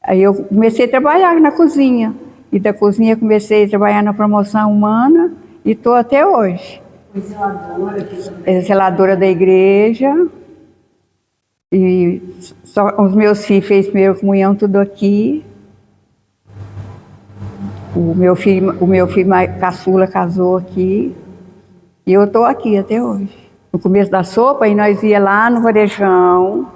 Aí eu comecei a trabalhar na cozinha, e da cozinha comecei a trabalhar na promoção humana, e estou até hoje. Zeladora da igreja, e os meus filhos fez primeira comunhão tudo aqui. O meu filho caçula casou aqui e eu estou aqui até hoje. No começo da sopa, aí nós ia lá no varejão,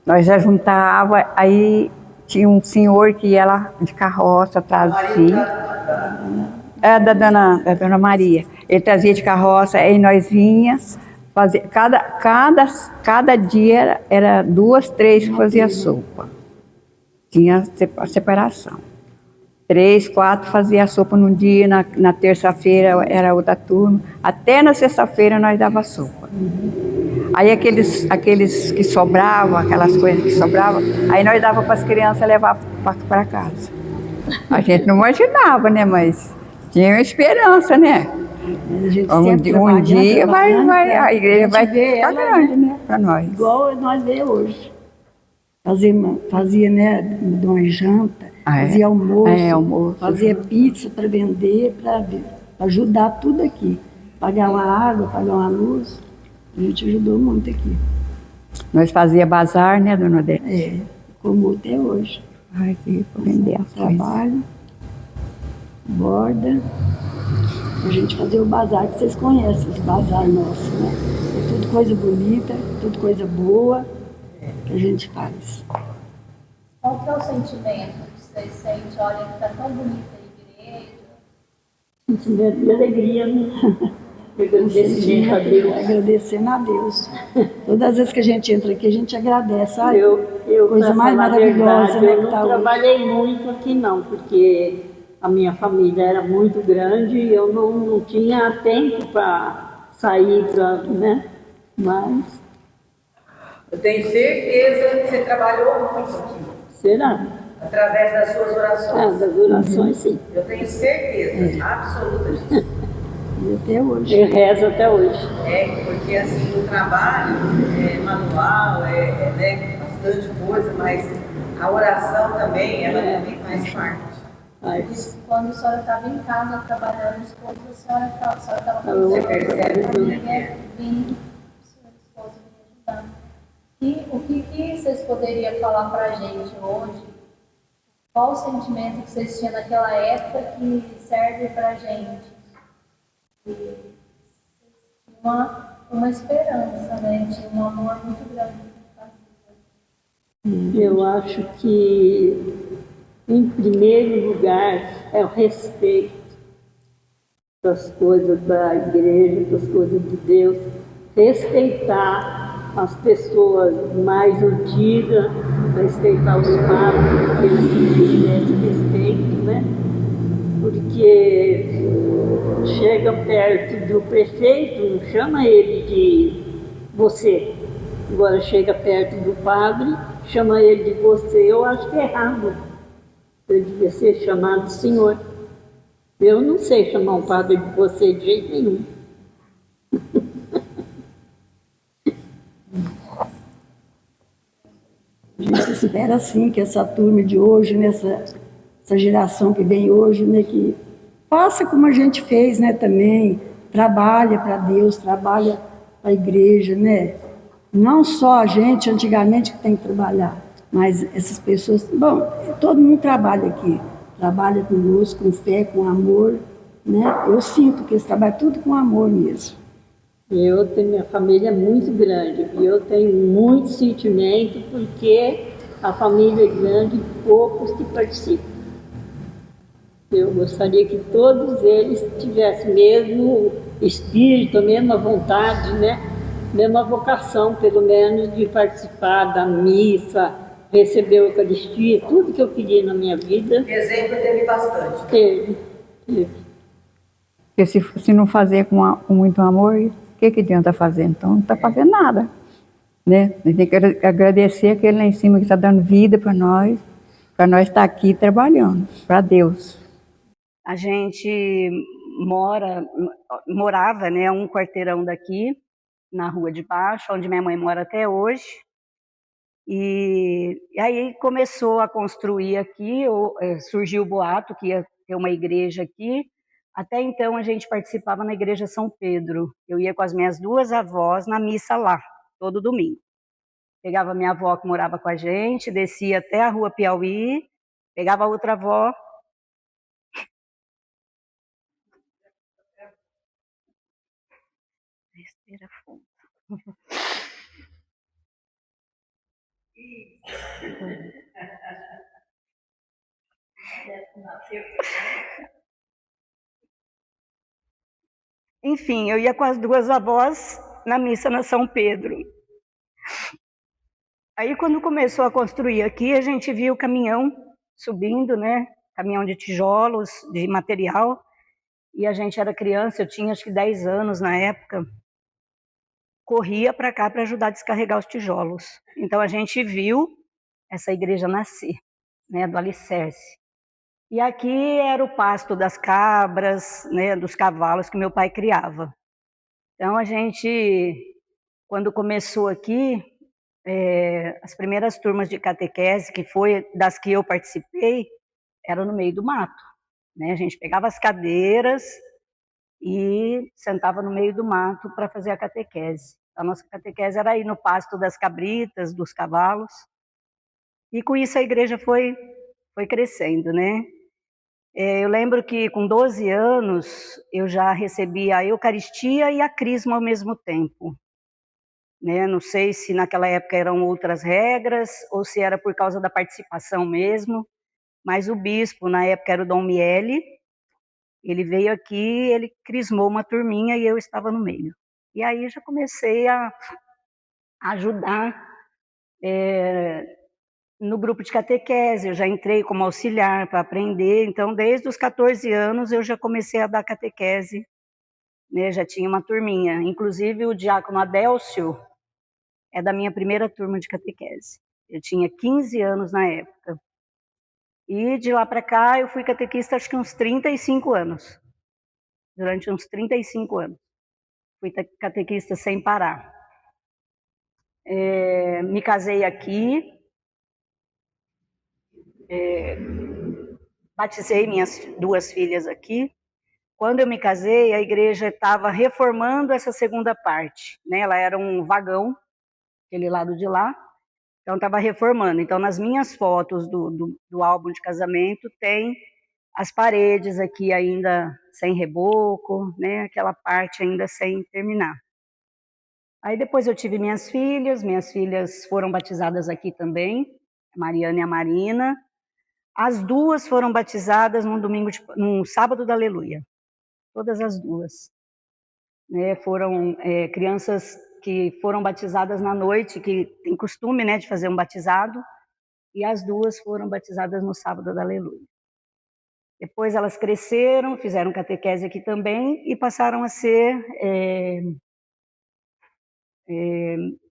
nós já juntava, aí tinha um senhor que ia lá de carroça, trazia. Da dona Maria. Ele trazia de carroça, aí nós vinha fazer. Cada dia era 2, 3 que fazia sopa. Tinha a separação. 3, 4 fazia a sopa num dia, na terça-feira era outra turma, até na sexta-feira nós dava sopa. Aí aqueles que sobravam, aquelas coisas que sobravam, aí nós dava para as crianças levar para casa. A gente não imaginava, né, mas tinha uma esperança, né? Um dia a igreja vai ficar grande, né, para nós. Igual nós vemos hoje. Fazia, né, uma janta, fazia almoço, fazia pizza para vender, para ajudar tudo aqui. Pagar uma água, pagar uma luz, a gente ajudou muito aqui. Nós fazia bazar, né, dona Odete? Como até hoje. Aqui, para vender as trabalho, borda. A gente fazia o bazar, que vocês conhecem, esse bazar nosso, né? É tudo coisa bonita, tudo coisa boa que a gente faz. Qual que é o sentimento que vocês sentem? Olha, que está tão bonita a igreja. Sentimento de alegria, né? Agradecimento a Deus. Agradecendo a Deus. Todas as vezes que a gente entra aqui, a gente agradece, sabe? Eu Coisa pra mais falar a maravilhosa, verdade, né, eu que não tá hoje. trabalhei muito aqui não, porque a minha família era muito grande e eu não tinha tempo para sair, né? Mas Eu tenho certeza que você trabalhou muito aqui, será? através das suas orações. Das orações, sim. Eu tenho certeza absoluta disso. E até hoje. Eu rezo até hoje. Porque assim, o trabalho é manual, né, bastante coisa, mas a oração também, ela também faz parte. Mas, Quando a senhora estava em casa trabalhando os esposo, a senhora estava com Você percebe a tudo. família vindo, o seu esposo me ajudando. E o que vocês poderiam falar para a gente hoje? Qual o sentimento que vocês tinham naquela época que serve para a gente? E uma esperança, né? Tinha um amor muito grande. eu acho que, em primeiro lugar, é o respeito das coisas da igreja, das coisas de Deus. Respeitar as pessoas mais antigas, respeitar os padres, porque eles merecem respeito, né? Porque chega perto do prefeito, não chama ele de você. Agora chega perto do padre, chama ele de você. Eu acho que é errado. Ele devia ser chamado de senhor. Eu não sei chamar um padre de você de jeito nenhum. A gente espera sim que essa turma de hoje, essa geração que vem hoje, né, que faça como a gente fez, né, também, trabalha para Deus, trabalha para a igreja, né? Não só a gente antigamente que tem que trabalhar, mas essas pessoas, bom, todo mundo trabalha aqui, trabalha conosco, com fé, com amor, né? Eu sinto que eles trabalham tudo com amor mesmo. Minha família é muito grande e eu tenho muito sentimento porque a família é grande e poucos que participam. Eu gostaria que todos eles tivessem o mesmo espírito, a mesma vontade, né? Mesma vocação, pelo menos, de participar da missa, receber a Eucaristia, tudo que eu queria na minha vida. Exemplo teve bastante. Teve. Porque se não fazer com muito amor, o que adianta fazer? Então não está fazendo nada. Né? A gente tem que agradecer aquele lá em cima que está dando vida para nós estar aqui trabalhando, para Deus. A gente morava, né, um quarteirão daqui, na rua de baixo, onde minha mãe mora até hoje. E aí começou a construir aqui, surgiu o boato que ia ter uma igreja aqui. Até então a gente participava na igreja São Pedro. Eu ia com as minhas duas avós na missa lá, todo domingo. Pegava minha avó que morava com a gente, descia até a rua Piauí, pegava a outra avó. Respira fundo. Enfim, eu ia com as duas avós na missa na São Pedro. Aí quando começou a construir aqui, a gente viu o caminhão subindo, né? Caminhão de tijolos, de material. E a gente era criança, eu tinha acho que 10 anos na época. Corria para cá para ajudar a descarregar os tijolos. Então a gente viu essa igreja nascer, né? Do alicerce. E aqui era o pasto das cabras, né? Dos cavalos que meu pai criava. Então a gente, quando começou aqui, as primeiras turmas de catequese, que foi das que eu participei, eram no meio do mato, né? A gente pegava as cadeiras e sentava no meio do mato para fazer a catequese. A nossa catequese era aí no pasto das cabritas, dos cavalos. E com isso a igreja foi crescendo, né? Eu lembro que com 12 anos eu já recebia a Eucaristia e a Crisma ao mesmo tempo. Né? Não sei se naquela época eram outras regras ou se era por causa da participação mesmo, mas o bispo, na época era o Dom Miele, Ele veio aqui, ele crismou uma turminha e eu estava no meio. E aí já comecei a ajudar no grupo de catequese, eu já entrei como auxiliar para aprender, então desde os 14 anos eu já comecei a dar catequese, né? Já tinha uma turminha, inclusive o diácono Adélcio é da minha primeira turma de catequese. Eu tinha 15 anos na época. E de lá para cá eu fui catequista acho que uns 35 anos. Durante uns 35 anos. Fui catequista sem parar. Me casei aqui, batizei minhas 2 filhas aqui. Quando eu me casei, a igreja estava reformando essa segunda parte, né? Ela era um vagão, aquele lado de lá, então estava reformando. Então, nas minhas fotos do álbum de casamento, tem as paredes aqui ainda sem reboco, né? Aquela parte ainda sem terminar. Aí depois eu tive minhas filhas foram batizadas aqui também, a Mariana e a Marina. As 2 foram batizadas num sábado da Aleluia. Todas as 2. Né, foram crianças que foram batizadas na noite, que tem costume, né, de fazer um batizado, e as 2 foram batizadas no sábado da Aleluia. Depois elas cresceram, fizeram catequese aqui também e passaram a ser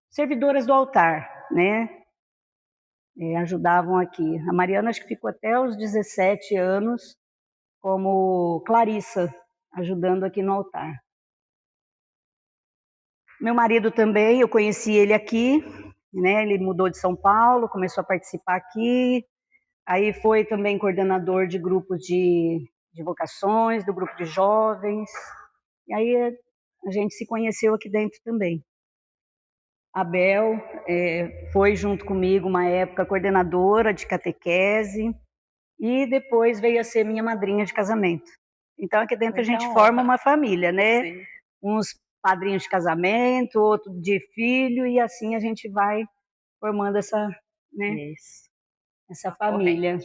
servidoras do altar, né? Ajudavam aqui. A Mariana acho que ficou até os 17 anos como Clarissa, ajudando aqui no altar. Meu marido também, eu conheci ele aqui, né? Ele mudou de São Paulo, começou a participar aqui, aí foi também coordenador de grupos de vocações, do grupo de jovens, e aí a gente se conheceu aqui dentro também. Abel foi junto comigo uma época coordenadora de catequese e depois veio a ser minha madrinha de casamento. Então aqui dentro a gente forma uma família, né? Sim. Uns padrinhos de casamento, outro de filho e assim a gente vai formando essa, né? Isso. Essa família.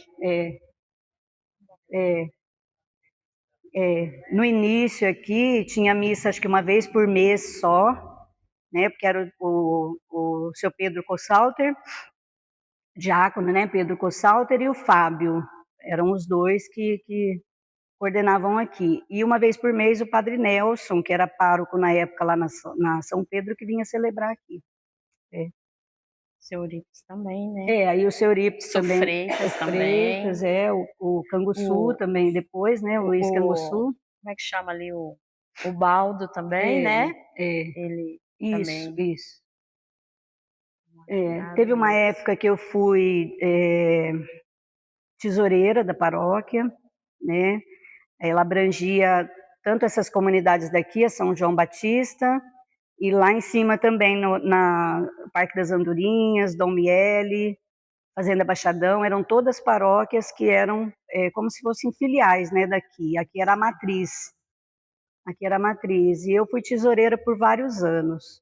No início aqui tinha missa acho que uma vez por mês só, né? Porque era o seu Pedro Cossalter, diácono, né? Pedro Cossalter e o Fábio. Eram os 2 que coordenavam aqui. E uma vez por mês o padre Nelson, que era pároco na época lá na São Pedro, que vinha celebrar aqui. Seu Euripides também, né? Aí o seu Euripides também. Freitas também. Freitas, o Canguçu também depois, né? O Luiz Canguçu. Como é que chama ali? O Baldo também, né? Ele isso. Teve uma época que eu fui tesoureira da paróquia, né? Ela abrangia tanto essas comunidades daqui, a São João Batista, e lá em cima também, na Parque das Andorinhas, Dom Miele, Fazenda Baixadão, eram todas paróquias que eram como se fossem filiais, né, daqui. Aqui era a matriz. E eu fui tesoureira por vários anos.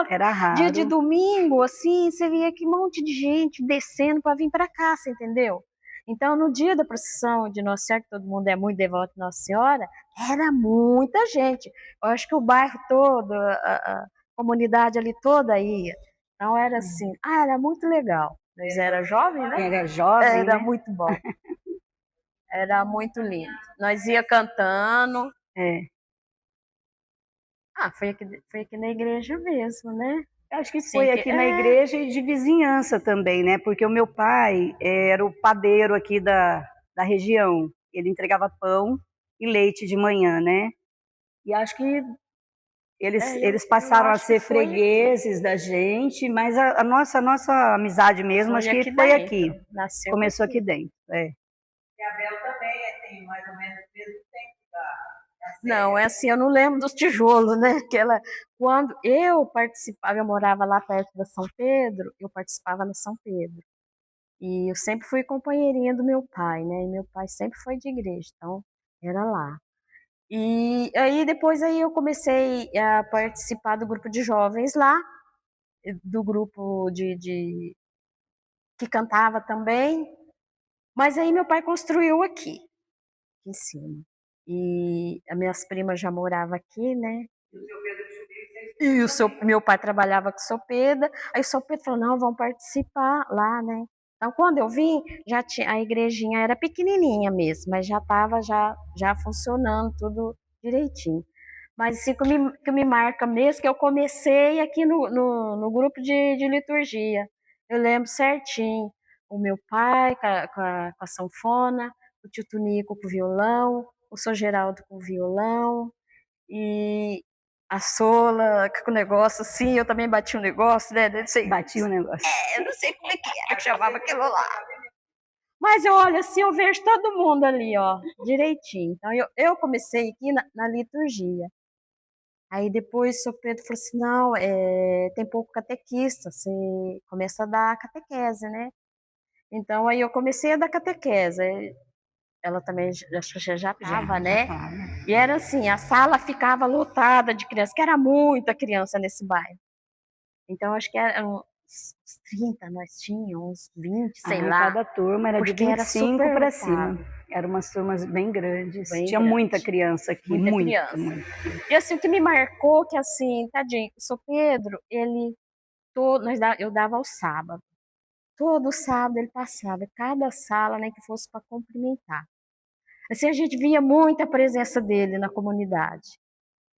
Era raro. Dia de domingo, assim, você via que um monte de gente descendo para vir para cá, você entendeu? Então, no dia da procissão de Nossa Senhora, que todo mundo é muito devoto de Nossa Senhora, era muita gente. Eu acho que o bairro todo, a comunidade ali toda ia. Então, era assim, era muito legal. Nós era jovem, né? Era jovem, Era né? muito bom. Era muito lindo. Nós ia cantando. Foi aqui na igreja mesmo, né? Acho que foi aqui na igreja e de vizinhança também, né? Porque o meu pai era o padeiro aqui da região. Ele entregava pão e leite de manhã, né? E acho que eles passaram a ser fregueses da gente, mas a nossa amizade mesmo, acho que foi aqui. Começou aqui dentro. E a Bel também tem mais ou menos o mesmo tempo da Não, assim, eu não lembro dos tijolos, né? Quando eu participava, eu morava lá perto da São Pedro, eu participava no São Pedro. E eu sempre fui companheirinha do meu pai, né? E meu pai sempre foi de igreja, então era lá. E aí depois eu comecei a participar do grupo de jovens lá, do grupo que cantava também. Mas aí meu pai construiu aqui em cima. E as minhas primas já moravam aqui, né? E meu pai trabalhava com o seu Pedro. Aí o seu Pedro falou, não, vamos participar lá, né? Então, quando eu vim, já tinha, a igrejinha era pequenininha mesmo, mas já estava já funcionando tudo direitinho. Mas assim, que me marca mesmo, que eu comecei aqui no grupo de liturgia. Eu lembro certinho, o meu pai com a sanfona, o tio Tunico com o violão, o seu Geraldo com o violão, e a Sola com o negócio assim, eu também bati um negócio, né? Não sei, Bati o negócio. eu não sei como é que era que chamava aquilo lá. Mas eu olho assim, eu vejo todo mundo ali, ó, direitinho. Então eu comecei aqui na liturgia. Aí depois o seu Pedro falou assim, não, tem pouco catequista, você começa a dar catequese, né? Então aí eu comecei a dar catequese. Ela também acho que já estava, né? E era assim, a sala ficava lotada de crianças, que era muita criança nesse bairro. Então acho que eram uns 30, nós tínhamos uns 20, sei lá. Cada turma era de porque era 25 super para lotado. cima. Eram umas turmas bem grandes. Bem Tinha grande. muita criança aqui, Muita criança. E assim, o que me marcou, que assim, tadinho, o seu Pedro, eu dava ao sábado. Todo sábado ele passava, cada sala, né, que fosse para cumprimentar. Assim, a gente via muita presença dele na comunidade.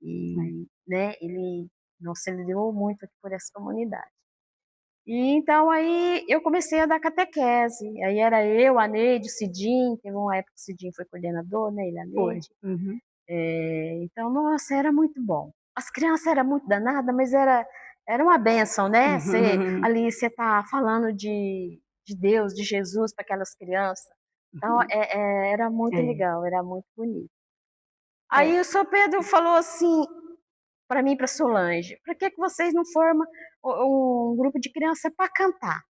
E, né, nossa, ele deu muito aqui por essa comunidade. E então aí eu comecei a dar catequese. Aí era eu, a Neide, o Cidinho, teve uma época que o Cidinho foi coordenador, né, ele e a Neide. Então, nossa, era muito bom. As crianças eram muito danadas, mas era uma bênção, né? Ali você tá falando de Deus, de Jesus para aquelas crianças. Então, era muito legal, era muito bonito. Aí o São Pedro falou assim para mim e para Solange, por que vocês não formam um grupo de criança para cantar?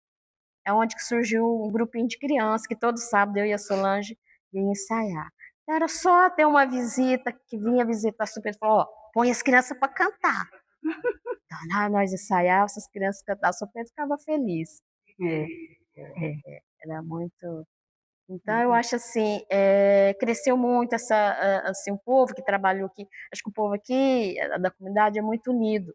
É onde que surgiu um grupinho de crianças, que todo sábado eu e a Solange vinha ensaiar. Era só ter uma visita, que vinha visitar o São Pedro e falou, ó, põe as crianças para cantar. Então, nós ensaiávamos, essas crianças cantavam, o São Pedro ficava feliz. Era muito... Então, eu acho assim, cresceu muito assim, o povo que trabalhou aqui. Acho que o povo aqui, da comunidade, é muito unido.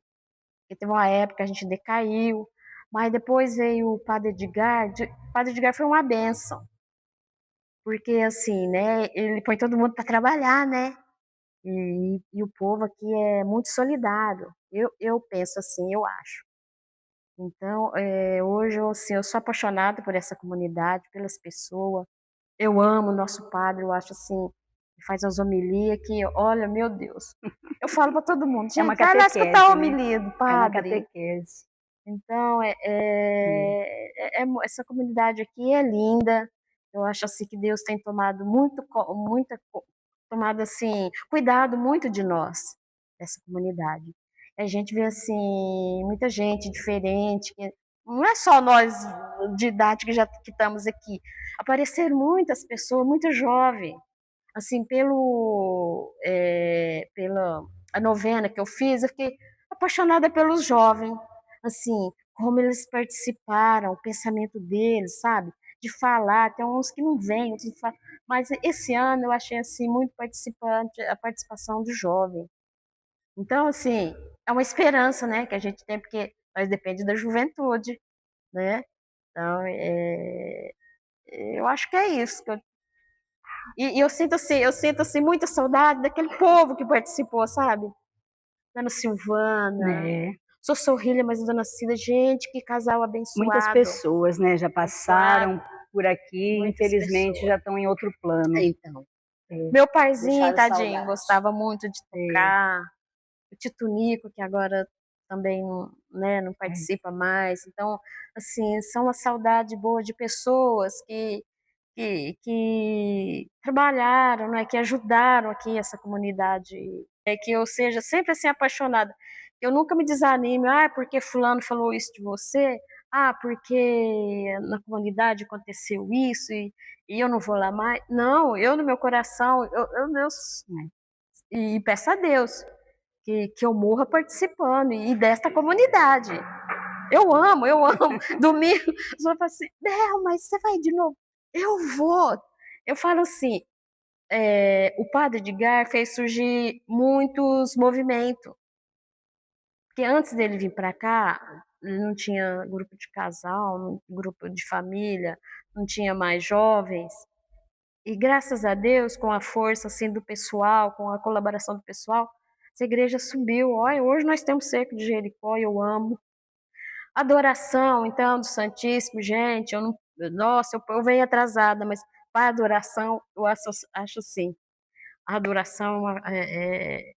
Porque teve uma época que a gente decaiu, mas depois veio o Padre Edgar. O Padre Edgar foi uma bênção. Porque, assim, né, ele põe todo mundo para trabalhar, né? E o povo aqui é muito solidário. Eu penso assim, eu acho. Então, hoje, assim, eu sou apaixonada por essa comunidade, pelas pessoas. Eu amo o nosso padre, eu acho assim, ele faz as homilias que, olha, meu Deus. Eu falo para todo mundo, gente, vai lá escutar a homilia do padre. É uma catequese. Então, essa comunidade aqui é linda. Eu acho assim que Deus tem tomado tomado assim, cuidado muito de nós, dessa comunidade. A gente vê assim, muita gente diferente, que não é só nós de idade que estamos aqui. Apareceram muitas pessoas, muito jovem, assim, pela a novena que eu fiz, eu fiquei apaixonada pelos jovens, assim, como eles participaram, o pensamento deles, sabe? De falar, tem uns que não vêm, outros não falam. Mas esse ano eu achei assim muito participante a participação do jovem. Então, assim, é uma esperança, né, que a gente tem, porque nós depende da juventude, né? Então, eu acho que é isso. E eu sinto assim muita saudade daquele povo que participou, sabe? Dona Silvana, sou Sorrilha, mas Dona Cida, gente, que casal abençoado. Muitas pessoas, né, já passaram por aqui, infelizmente já estão em outro plano. Então, meu paizinho, tadinho, gostava muito de tocar. O Tito Nico, que agora também, né, não participa mais. Então, assim, são uma saudade boa de pessoas que trabalharam, né, que ajudaram aqui essa comunidade, que eu seja sempre assim apaixonada. Eu nunca me desanime, porque fulano falou isso de você, porque na comunidade aconteceu isso e eu não vou lá mais. Não, eu no meu coração, e peço a Deus que eu morra participando e desta comunidade. Eu amo. Domingo, os outros falam assim, não, mas você vai de novo? Eu vou. Eu falo assim, o padre Edgar fez surgir muitos movimentos. Porque antes dele vir para cá, não tinha grupo de casal, grupo de família, não tinha mais jovens. E graças a Deus, com a força assim do pessoal, com a colaboração do pessoal, essa igreja subiu. Olha, hoje nós temos cerco de Jericó, eu amo. Adoração, então, do Santíssimo, gente, nossa, eu venho atrasada, mas para adoração, eu acho assim, a adoração é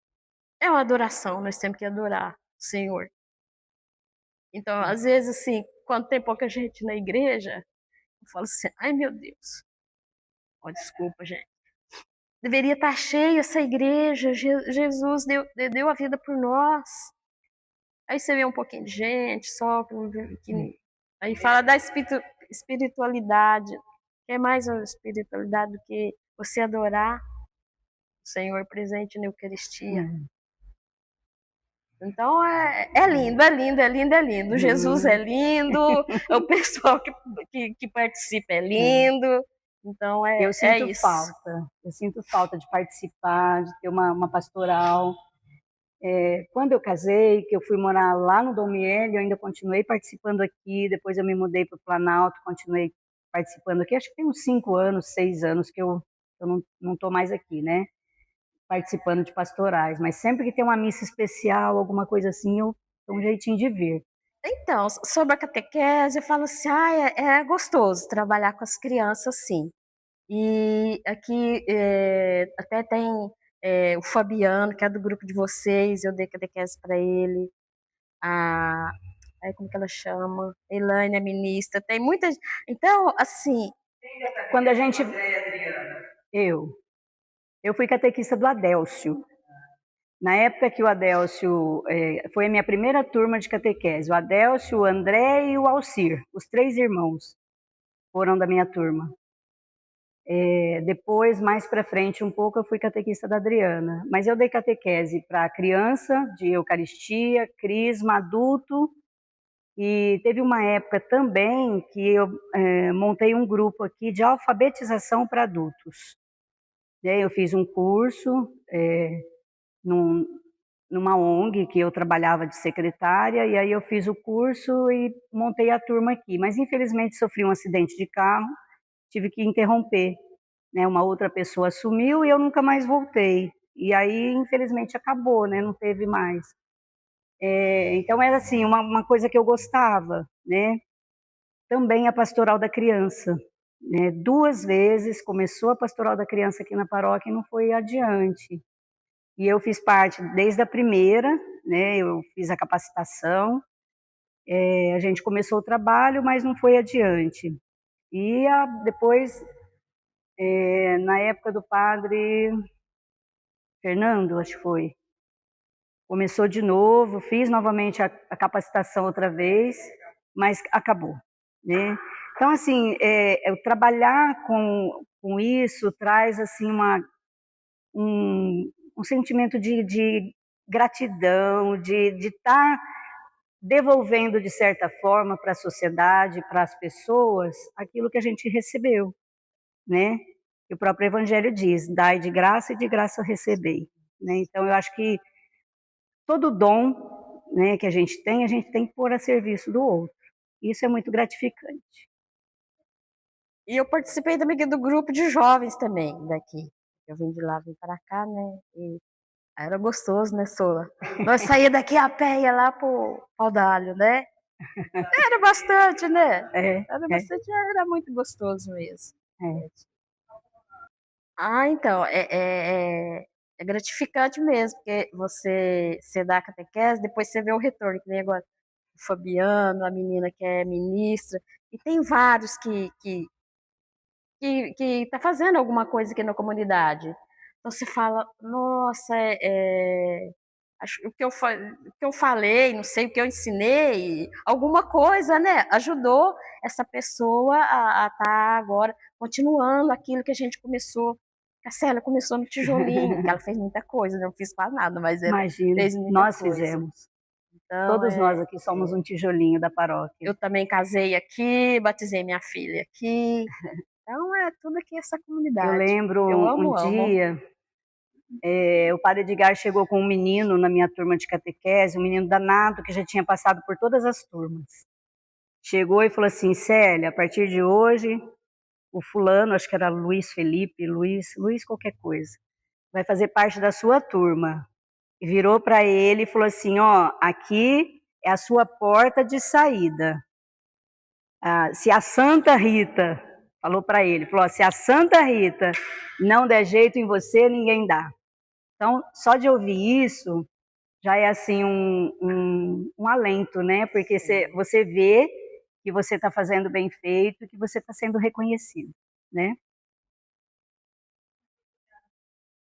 uma adoração, nós temos que adorar o Senhor. Então, às vezes, assim, quando tem pouca gente na igreja, eu falo assim, ai meu Deus, desculpa, gente. Deveria estar cheia essa igreja, Jesus deu a vida por nós. Aí você vê um pouquinho de gente só, aí fala da espiritualidade, que é mais a espiritualidade do que você adorar o Senhor presente na Eucaristia. Então é lindo, é lindo, é lindo, é lindo. Jesus é lindo, o pessoal que participa é lindo. Então Eu sinto isso. Eu sinto falta de participar, de ter uma pastoral. Quando eu casei, que eu fui morar lá no Dom Miele, eu ainda continuei participando aqui, depois eu me mudei para o Planalto, continuei participando aqui, acho que tem uns 5 anos, 6 anos que eu não estou mais aqui, né, participando de pastorais, mas sempre que tem uma missa especial, alguma coisa assim, eu dou um jeitinho de vir. Então, sobre a catequese, eu falo assim, é gostoso trabalhar com as crianças, sim. E aqui até tem o Fabiano, que é do grupo de vocês, eu dei catequese para ele. Como que ela chama? Elaine, a ministra. Tem muita gente. Então, assim... Quando a gente... Eu fui catequista do Adélcio. Na época que o Adélcio... foi a minha primeira turma de catequese. O Adélcio, o André e o Alcir. Os 3 irmãos foram da minha turma. Depois, mais para frente um pouco, eu fui catequista da Adriana. Mas eu dei catequese para criança, de Eucaristia, crisma, adulto. E teve uma época também que eu montei um grupo aqui de alfabetização para adultos. Eu fiz um curso numa ONG que eu trabalhava de secretária, e aí eu fiz o curso e montei a turma aqui. Mas infelizmente sofri um acidente de carro, tive que interromper. Uma outra pessoa assumiu e eu nunca mais voltei. E aí, infelizmente, acabou, né? Não teve mais. Então, era assim, uma coisa que eu gostava, né? Também a pastoral da criança. 2 vezes começou a pastoral da criança aqui na paróquia e não foi adiante. E eu fiz parte desde a primeira, né? Eu fiz a capacitação, a gente começou o trabalho, mas não foi adiante. E depois... na época do padre Fernando, acho que foi, começou de novo, fiz novamente a capacitação outra vez, mas acabou, né? Então, assim, eu trabalhar com isso traz, assim, um sentimento de gratidão, de estar devolvendo, de certa forma, para a sociedade, para as pessoas, aquilo que a gente recebeu, né? E o próprio Evangelho diz, dai de graça e de graça recebei. Né? Então, eu acho que todo dom, né, que a gente tem que pôr a serviço do outro. Isso é muito gratificante. E eu participei também do grupo de jovens também, daqui. Eu vim de lá, vim para cá, né? E era gostoso, né, Sola? Nós saía daqui a pé, ia lá pro Pau d'Alho, né? Era bastante, né? Era bastante, era muito gostoso mesmo. Então, é gratificante mesmo, porque você dá a catequese, depois você vê o retorno, que nem agora o Fabiano, a menina que é ministra, e tem vários que tá fazendo alguma coisa aqui na comunidade. Então você fala, nossa, acho o que eu falei, não sei o que eu ensinei, alguma coisa, né? Ajudou essa pessoa a estar agora continuando aquilo que a gente começou. A Célia começou no tijolinho, que ela fez muita coisa, não fiz quase nada, mas ela fez muita nós coisa. Fizemos. Então, todos nós aqui somos um tijolinho da paróquia. Eu também casei aqui, batizei minha filha aqui. Então é tudo aqui essa comunidade. Eu lembro Eu amo. dia, o padre Edgar chegou com um menino na minha turma de catequese, um menino danado que já tinha passado por todas as turmas. Chegou e falou assim: Célia, a partir de hoje, o fulano, acho que era Luiz Felipe, Luiz qualquer coisa, vai fazer parte da sua turma. E virou para ele e falou assim: ó, aqui é a sua porta de saída. Se a Santa Rita, falou para ele, falou: se a Santa Rita não der jeito em você, ninguém dá. Então, só de ouvir isso, já é assim um alento, né? Porque você vê que você está fazendo bem feito, que você está sendo reconhecido, né?